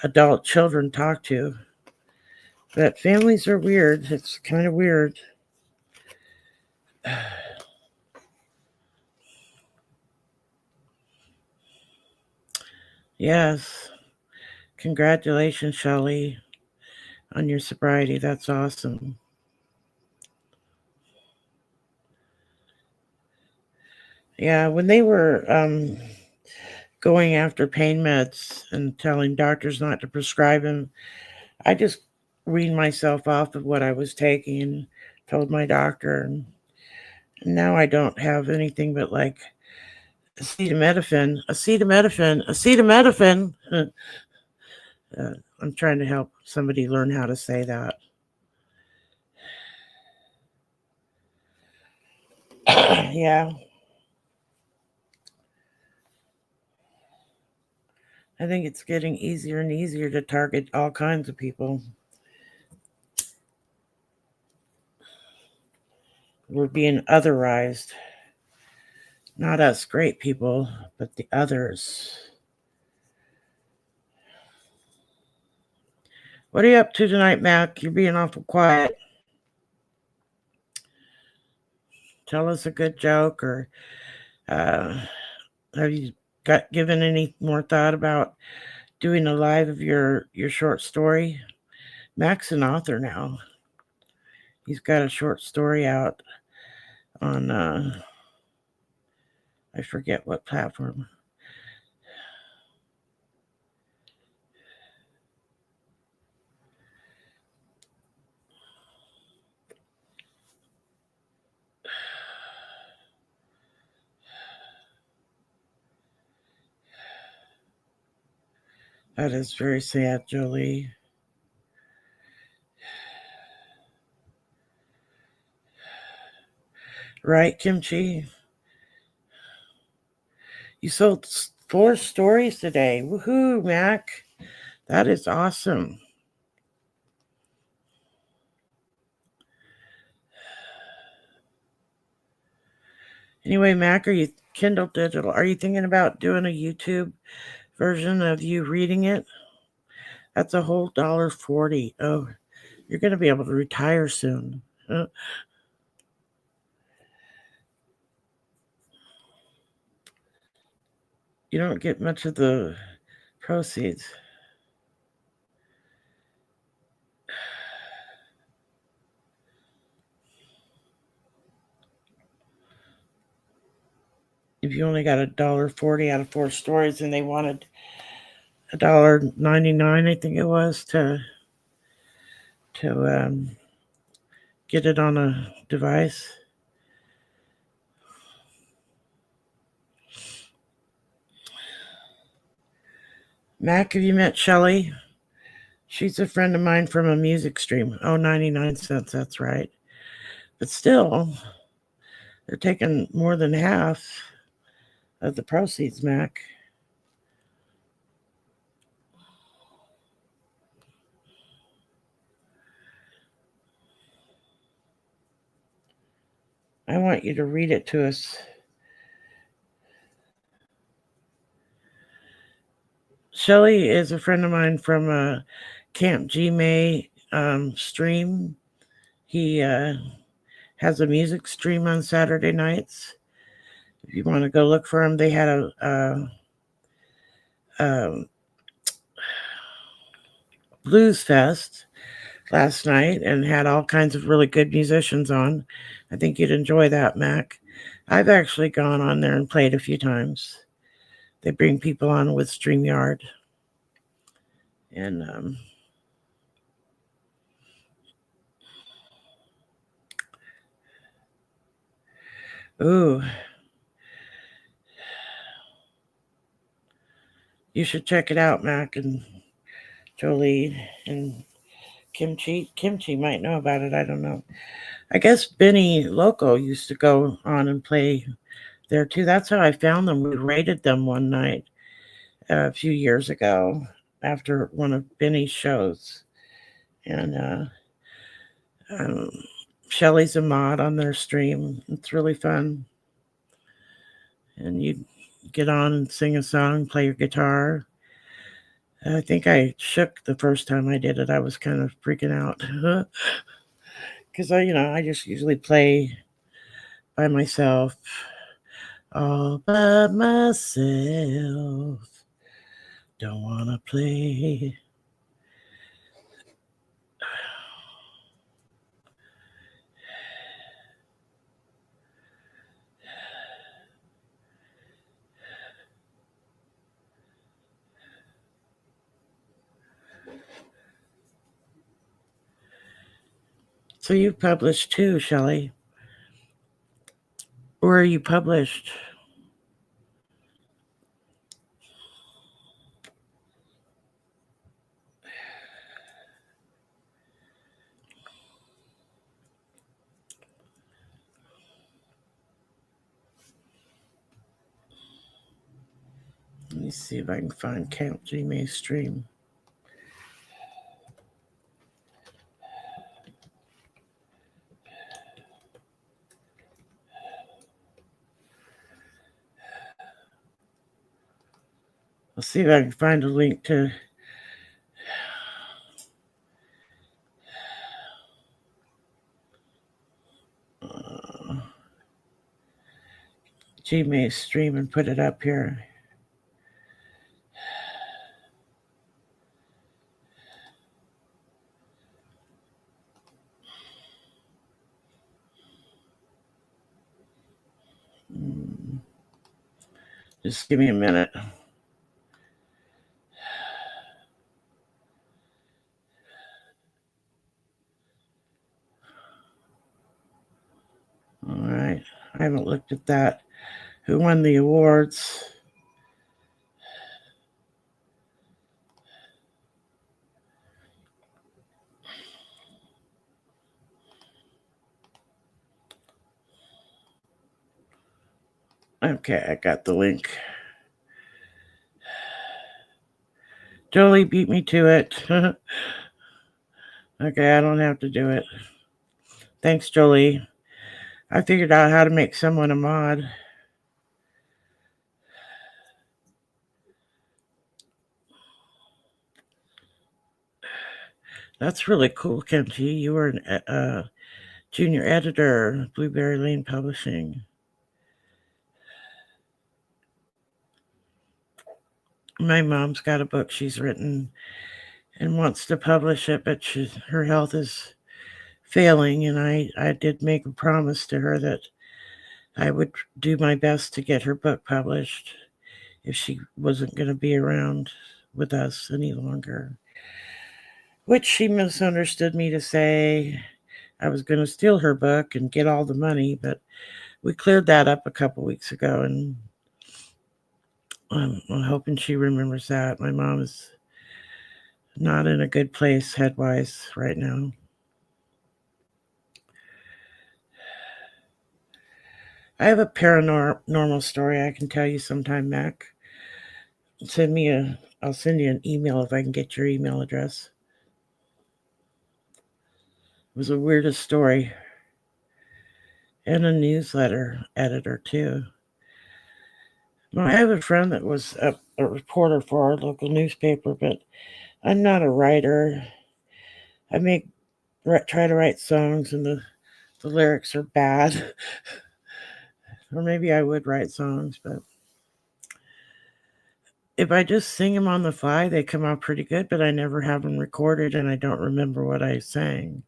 adult children talk to? But families are weird. It's kind of weird. Yes. Congratulations, Shelley, on your sobriety. That's awesome. Yeah, when they were going after pain meds and telling doctors not to prescribe them, I just weaned myself off of what I was taking and told my doctor. And now I don't have anything but like acetaminophen. I'm trying to help somebody learn how to say that. Yeah. I think it's getting easier and easier to target all kinds of people. We're being otherized. Not us great people, but the others. What are you up to tonight, Mac? You're being awful quiet. Tell us a good joke, or have you given any more thought about doing a live of your short story? Mac's an author now. He's got a short story out on I forget what platform. That is very sad, Jolie. Right, Kimchi? You sold 4 stories today. Woohoo, Mac. That is awesome. Anyway, Mac, are you Kindle Digital? Are you thinking about doing a YouTube version of you reading it? That's a whole $1.40. Oh, you're going to be able to retire soon. You don't get much of the proceeds. If you only got $1.40 out of 4 stories, and they wanted $1.99, I think it was, to get it on a device. Mac, have you met Shelly? She's a friend of mine from a music stream. Oh, 99 cents, that's right. But still, they're taking more than half of the proceeds, Mac. I want you to read it to us. Shelly is a friend of mine from a Camp G May stream. He has a music stream on Saturday nights. If you want to go look for him, they had a blues fest last night and had all kinds of really good musicians on. I think you'd enjoy that, Mac. I've actually gone on there and played a few times. They bring people on with StreamYard. And ooh, you should check it out, Mac and Jolie and Kimchi. Kimchi might know about it. I don't know. I guess Benny Loco used to go on and play there too. That's how I found them. We raided them one night a few years ago after one of Benny's shows. And Shelly's a mod on their stream. It's really fun. And you get on and sing a song, play your guitar. I think I shook the first time I did it. I was kind of freaking out because I just usually play by myself, all by myself. Don't want to play. So you've published too, Shelley. Where are you published? Let me see if I can find Camp G May stream. I'll see if I can find a link to G May's stream and put it up here. Just give me a minute. All right. I haven't looked at that. Who won the awards? Okay, I got the link. Jolie beat me to it. Okay, I don't have to do it. Thanks, Jolie. I figured out how to make someone a mod. That's really cool, Kimchi. You were a junior editor, Blueberry Lane Publishing. My mom's got a book she's written and wants to publish it, but her health is failing, and I did make a promise to her that I would do my best to get her book published if she wasn't going to be around with us any longer. Which she misunderstood me to say I was going to steal her book and get all the money, but we cleared that up a couple weeks ago, and I'm hoping she remembers that. My mom is not in a good place head-wise right now. I have a paranormal story I can tell you sometime, Mac. I'll send you an email if I can get your email address. It was the weirdest story. And a newsletter editor, too. Well, I have a friend that was a reporter for our local newspaper, but I'm not a writer. I try to write songs, and the lyrics are bad. Or maybe I would write songs, but if I just sing them on the fly, they come out pretty good, but I never have them recorded, and I don't remember what I sang.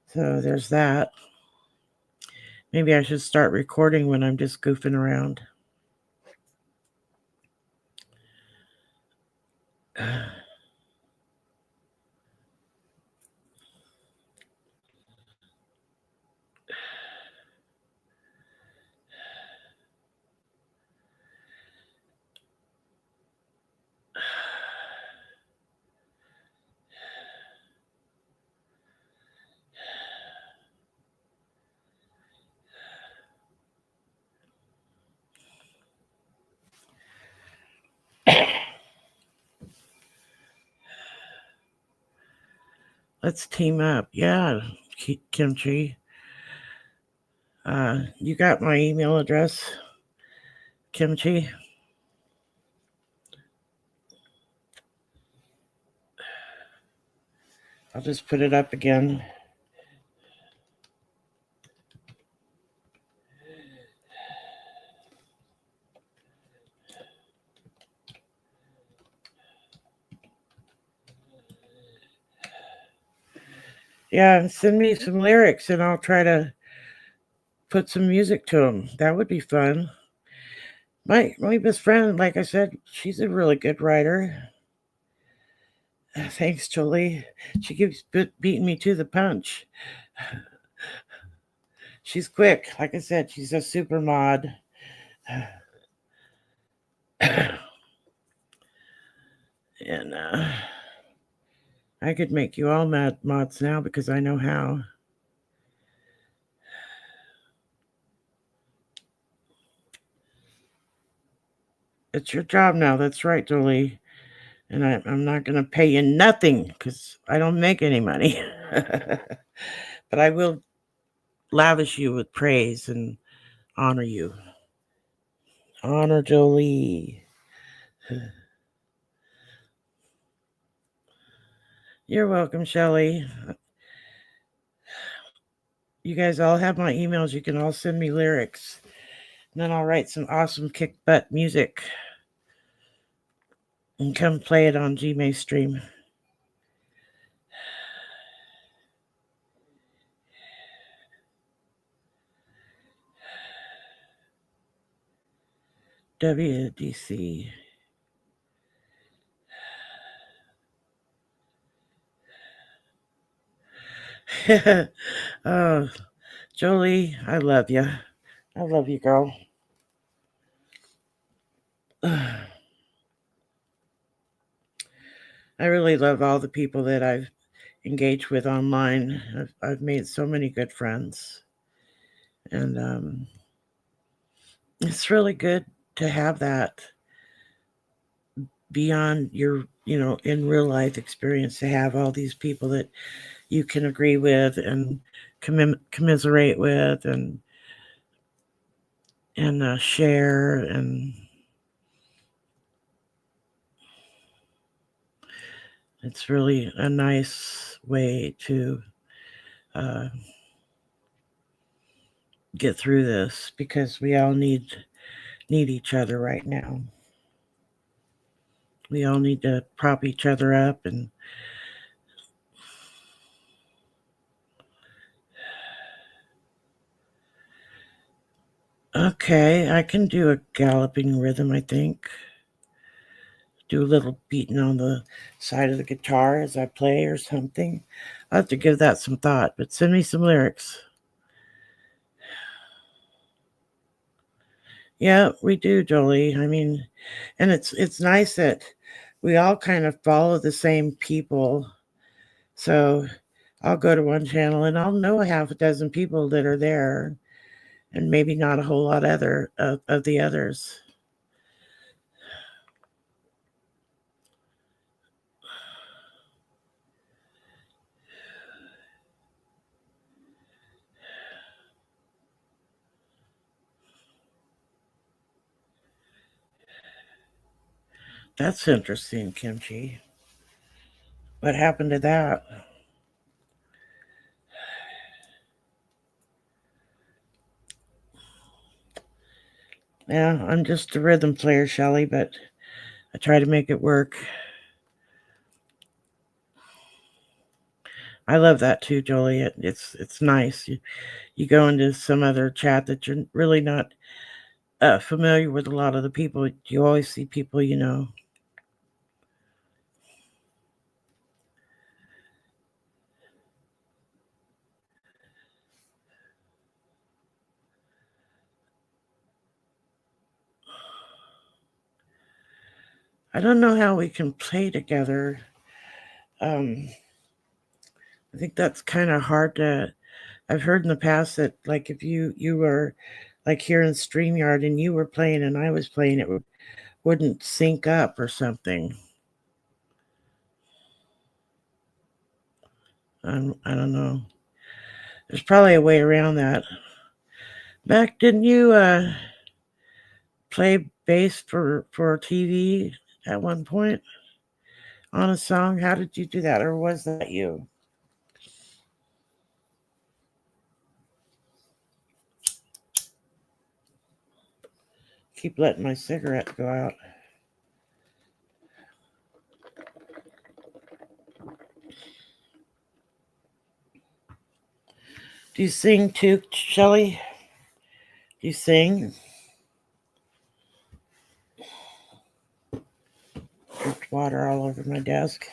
So there's that. Maybe I should start recording when I'm just goofing around. Let's team up. Yeah, Kimchi. You got my email address, Kimchi? I'll just put it up again. Yeah, send me some lyrics and I'll try to put some music to them. That would be fun. My best friend, like I said, she's a really good writer. Thanks, Jolie. She keeps beating me to the punch. She's quick. Like I said, she's a super mod. And I could make you all mods now because I know how. It's your job now. That's right, Jolie. And I'm not going to pay you nothing because I don't make any money. But I will lavish you with praise and honor you. Honor Jolie. You're welcome, Shelly. You guys all have my emails. You can all send me lyrics. And then I'll write some awesome kick butt music. And come play it on Gmail stream. WDC. Oh, Jolie, I love you. I love you, girl. I really love all the people that I've engaged with online. I've made so many good friends. And it's really good to have that beyond your, in real life experience, to have all these people that you can agree with and commiserate with and share, and it's really a nice way to uh, get through this, because we all need each other right now. We all need to prop each other up. And okay, I can do a galloping rhythm, I think. Do a little beating on the side of the guitar as I play or something. I'll have to give that some thought, but send me some lyrics. Yeah, we do, Jolie. I mean, and it's nice that we all kind of follow the same people. So I'll go to one channel and I'll know a half a dozen people that are there, and maybe not a whole lot other of the others. That's interesting, Kimchi. What happened to that? Yeah, I'm just a rhythm player, Shelley, but I try to make it work. I love that too, Jolie. It's nice. You go into some other chat that you're really not familiar with a lot of the people. You always see people you know. I don't know how we can play together. Um, I think that's kind of hard to. I've heard in the past that, like, if you were like here in StreamYard and you were playing and I was playing, it wouldn't sync up or something. I don't know. There's probably a way around that. Mac, didn't you play bass for TV at one point on a song? How did you do that, or was that you? Keep letting my cigarette go out. Do you sing too, Shelley? Do you sing? Dripped water all over my desk.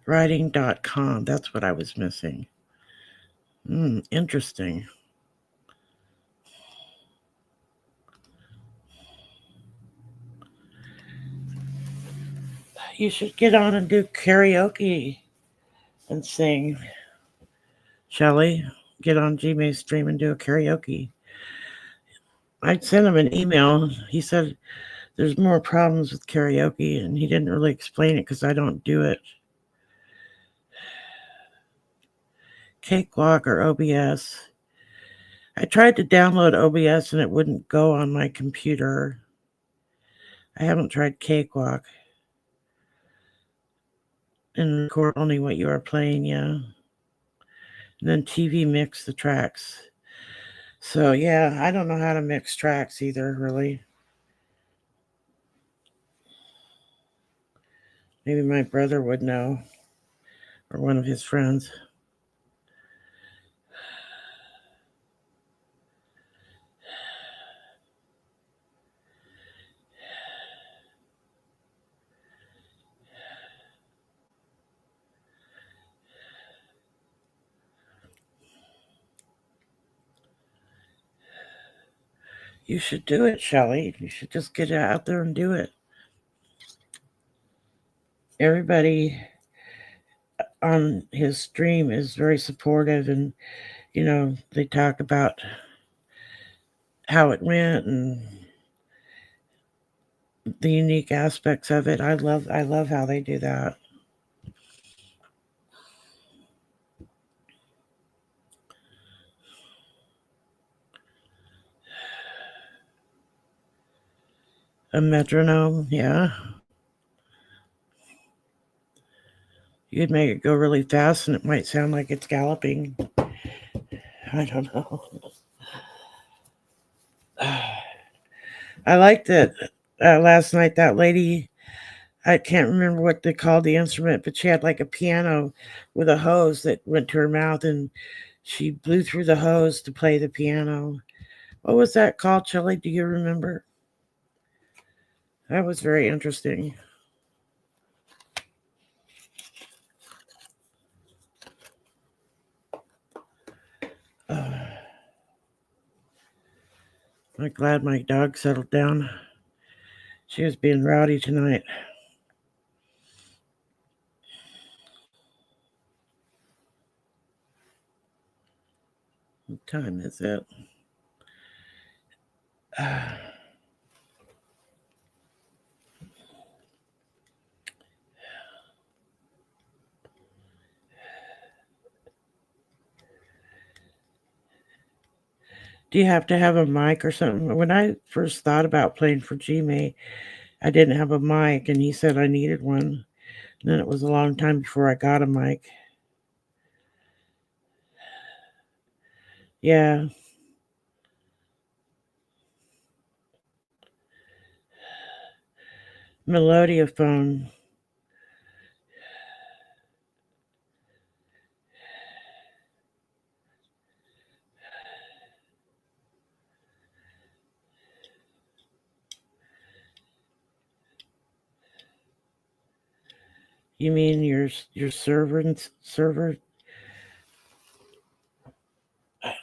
Writing.com. That's what I was missing. Interesting. You should get on and do karaoke and sing. Shelley, get on Gmail stream and do a karaoke. I sent him an email. He said there's more problems with karaoke, and he didn't really explain it because I don't do it. Cakewalk or OBS. I tried to download OBS and it wouldn't go on my computer. I haven't tried Cakewalk. And record only what you are playing, yeah. And then TV mix the tracks. So yeah, I don't know how to mix tracks either, really. Maybe my brother would know, or one of his friends. You should do it, Shelley. You should just get out there and do it. Everybody on his stream is very supportive, and they talk about how it went and the unique aspects of it. I love how they do that. A metronome, yeah. You could make it go really fast and it might sound like it's galloping. I don't know. I liked it. Last night, that lady, I can't remember what they called the instrument, but she had like a piano with a hose that went to her mouth, and she blew through the hose to play the piano. What was that called, Shelley? Do you remember? That was very interesting. I'm glad my dog settled down. She was being rowdy tonight. What time is it? Do you have to have a mic or something? When I first thought about playing for GMA, I didn't have a mic, and he said I needed one. And then it was a long time before I got a mic. Yeah. Melodiophone. You mean your server?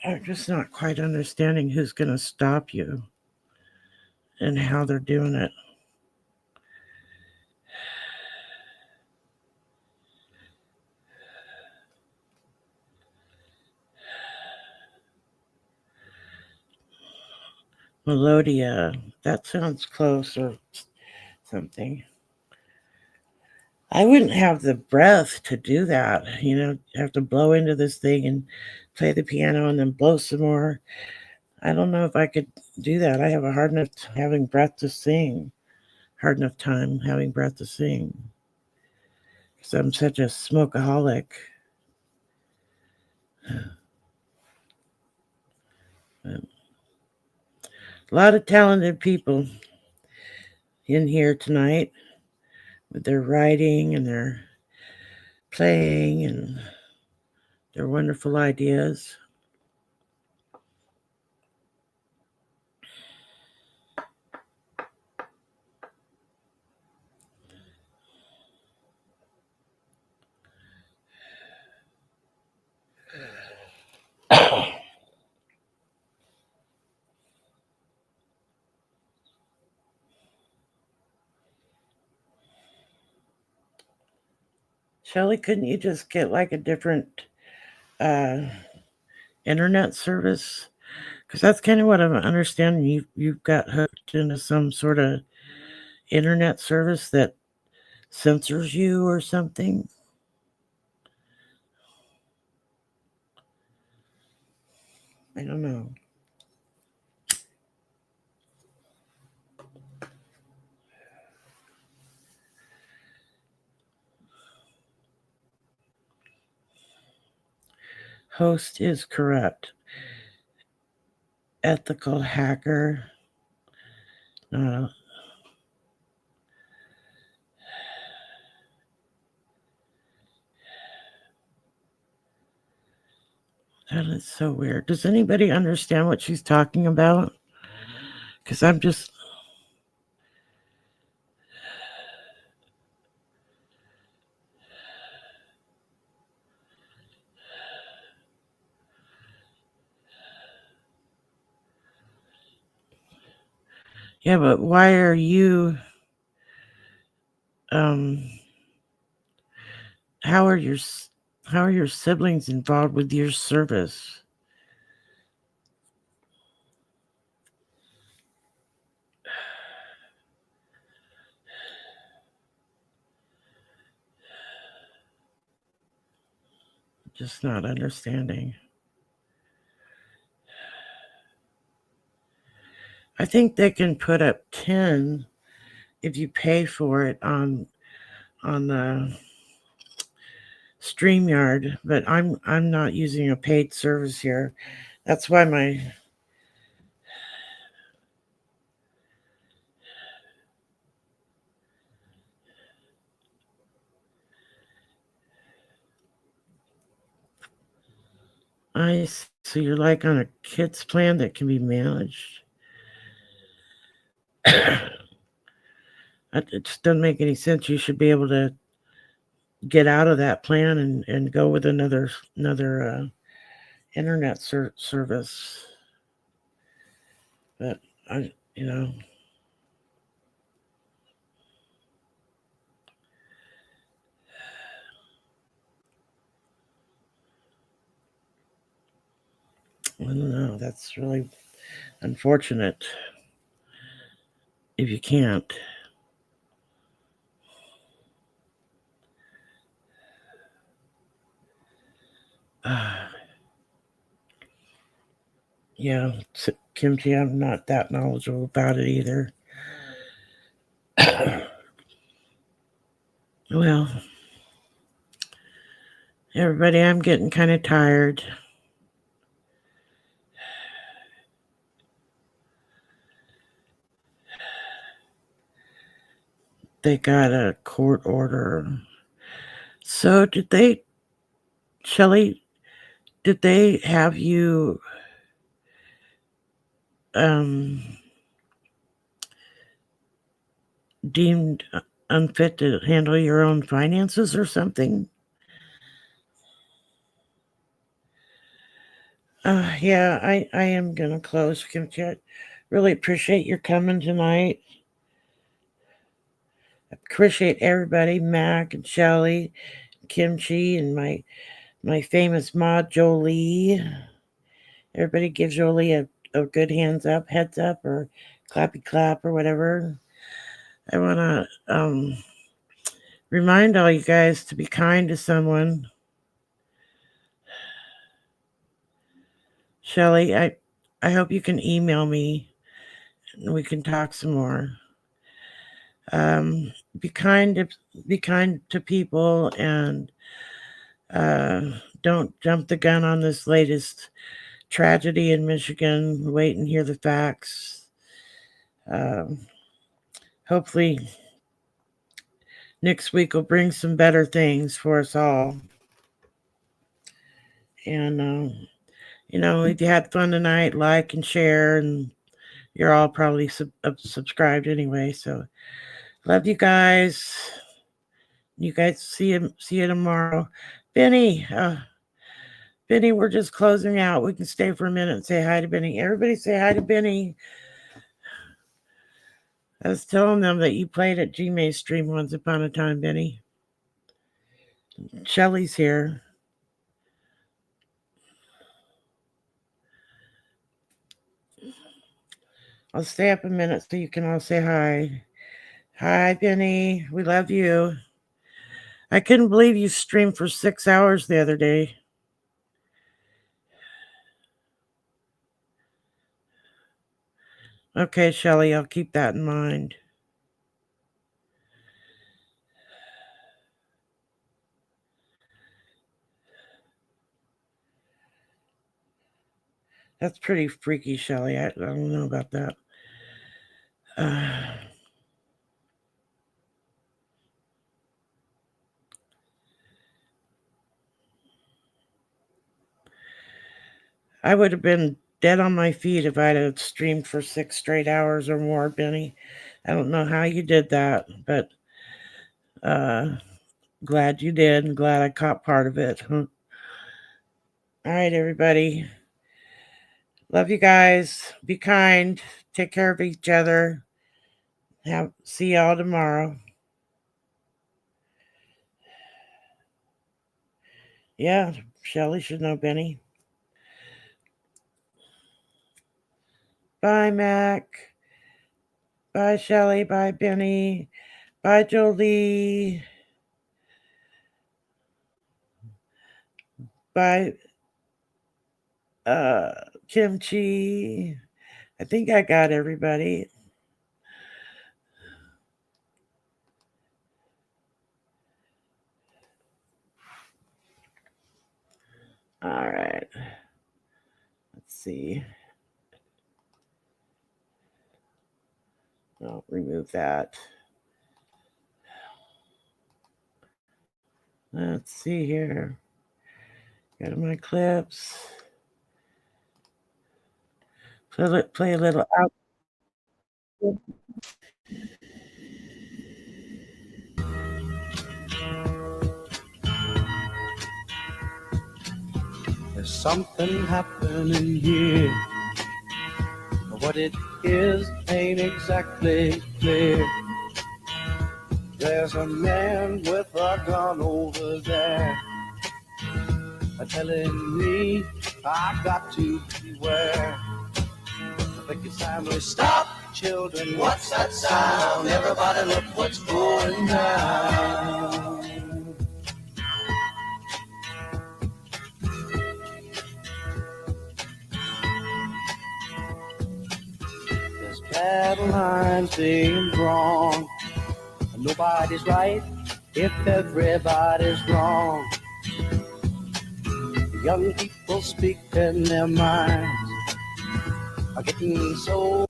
I'm just not quite understanding who's going to stop you and how they're doing it. Melodia. That sounds close or something. I wouldn't have the breath to do that. Have to blow into this thing and play the piano and then blow some more. I don't know if I could do that. I have a hard enough having breath to sing. Hard enough time having breath to sing. Because I'm such a smokeaholic. A lot of talented people in here tonight with their writing and their playing and their wonderful ideas. Shelley, couldn't you just get like a different internet service? Because that's kind of what I'm understanding. You've got hooked into some sort of internet service that censors you or something. I don't know. Host is corrupt. Ethical hacker. No. That is so weird. Does anybody understand what she's talking about? Because I'm just. Yeah, but why are you, how are your siblings involved with your service? Just not understanding. I think they can put up 10 if you pay for it on the StreamYard, but I'm not using a paid service here. That's why so you're like on a kids plan that can be managed. It just doesn't make any sense. You should be able to get out of that plan and go with another internet service. But I don't know. That's really unfortunate if you can't. Yeah, kimchi, I'm not that knowledgeable about it either. Well, everybody, I'm getting kind of tired. They got a court order. So Shelley, did they have you deemed unfit to handle your own finances or something? Yeah, I am gonna close, Kimchi. I really appreciate your coming tonight. I appreciate everybody, Mac and Shelley, Kimchi, and my famous mod Jolie. Everybody give Jolie a good heads up, or clappy clap, or whatever. I want to remind all you guys to be kind to someone. Shelley, I hope you can email me and we can talk some more. Be kind to people, and don't jump the gun on this latest tragedy in Michigan. Wait and hear the facts. Hopefully next week will bring some better things for us all. And if you had fun tonight, like and share, and you're all probably subscribed anyway. So love you guys. You guys see you tomorrow. Benny, we're just closing out. We can stay for a minute and say hi to Benny. Everybody say hi to Benny. I was telling them that you played at G-May's stream once upon a time, Benny. Shelly's here. I'll stay up a minute so you can all say hi. Hi, Benny. We love you. I couldn't believe you streamed for 6 hours the other day. Okay, Shelly, I'll keep that in mind. That's pretty freaky, Shelly. I don't know about that. I would have been dead on my feet if I'd have streamed for 6 straight hours or more, Benny. I don't know how you did that, but glad you did, and glad I caught part of it. All right, everybody. Love you guys. Be kind. Take care of each other. See y'all tomorrow. Yeah, Shelly should know Benny. Bye, Mac. Bye, Shelly. Bye, Benny. Bye, Jolie. Bye, Kimchi. I think I got everybody. All right. Let's see. I'll remove that. Let's see here. Go to my clips. Play a little out. There's something happening here. What it is ain't exactly clear. There's a man with a gun over there, telling me I've got to beware. I think it's time we stop, children. What's that sound? Everybody look what's going down. There's battle lines being drawn. Nobody's right if everybody's wrong. Young people speaking their minds are getting so.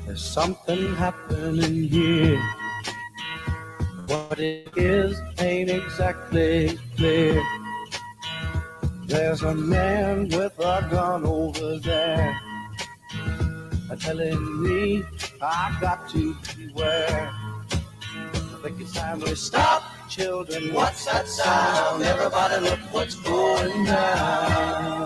There's something happening here. What it is ain't exactly clear. There's a man with a gun over there, telling me I've got to beware. I think it's time we stop, children. What's that sound? Everybody look what's going down.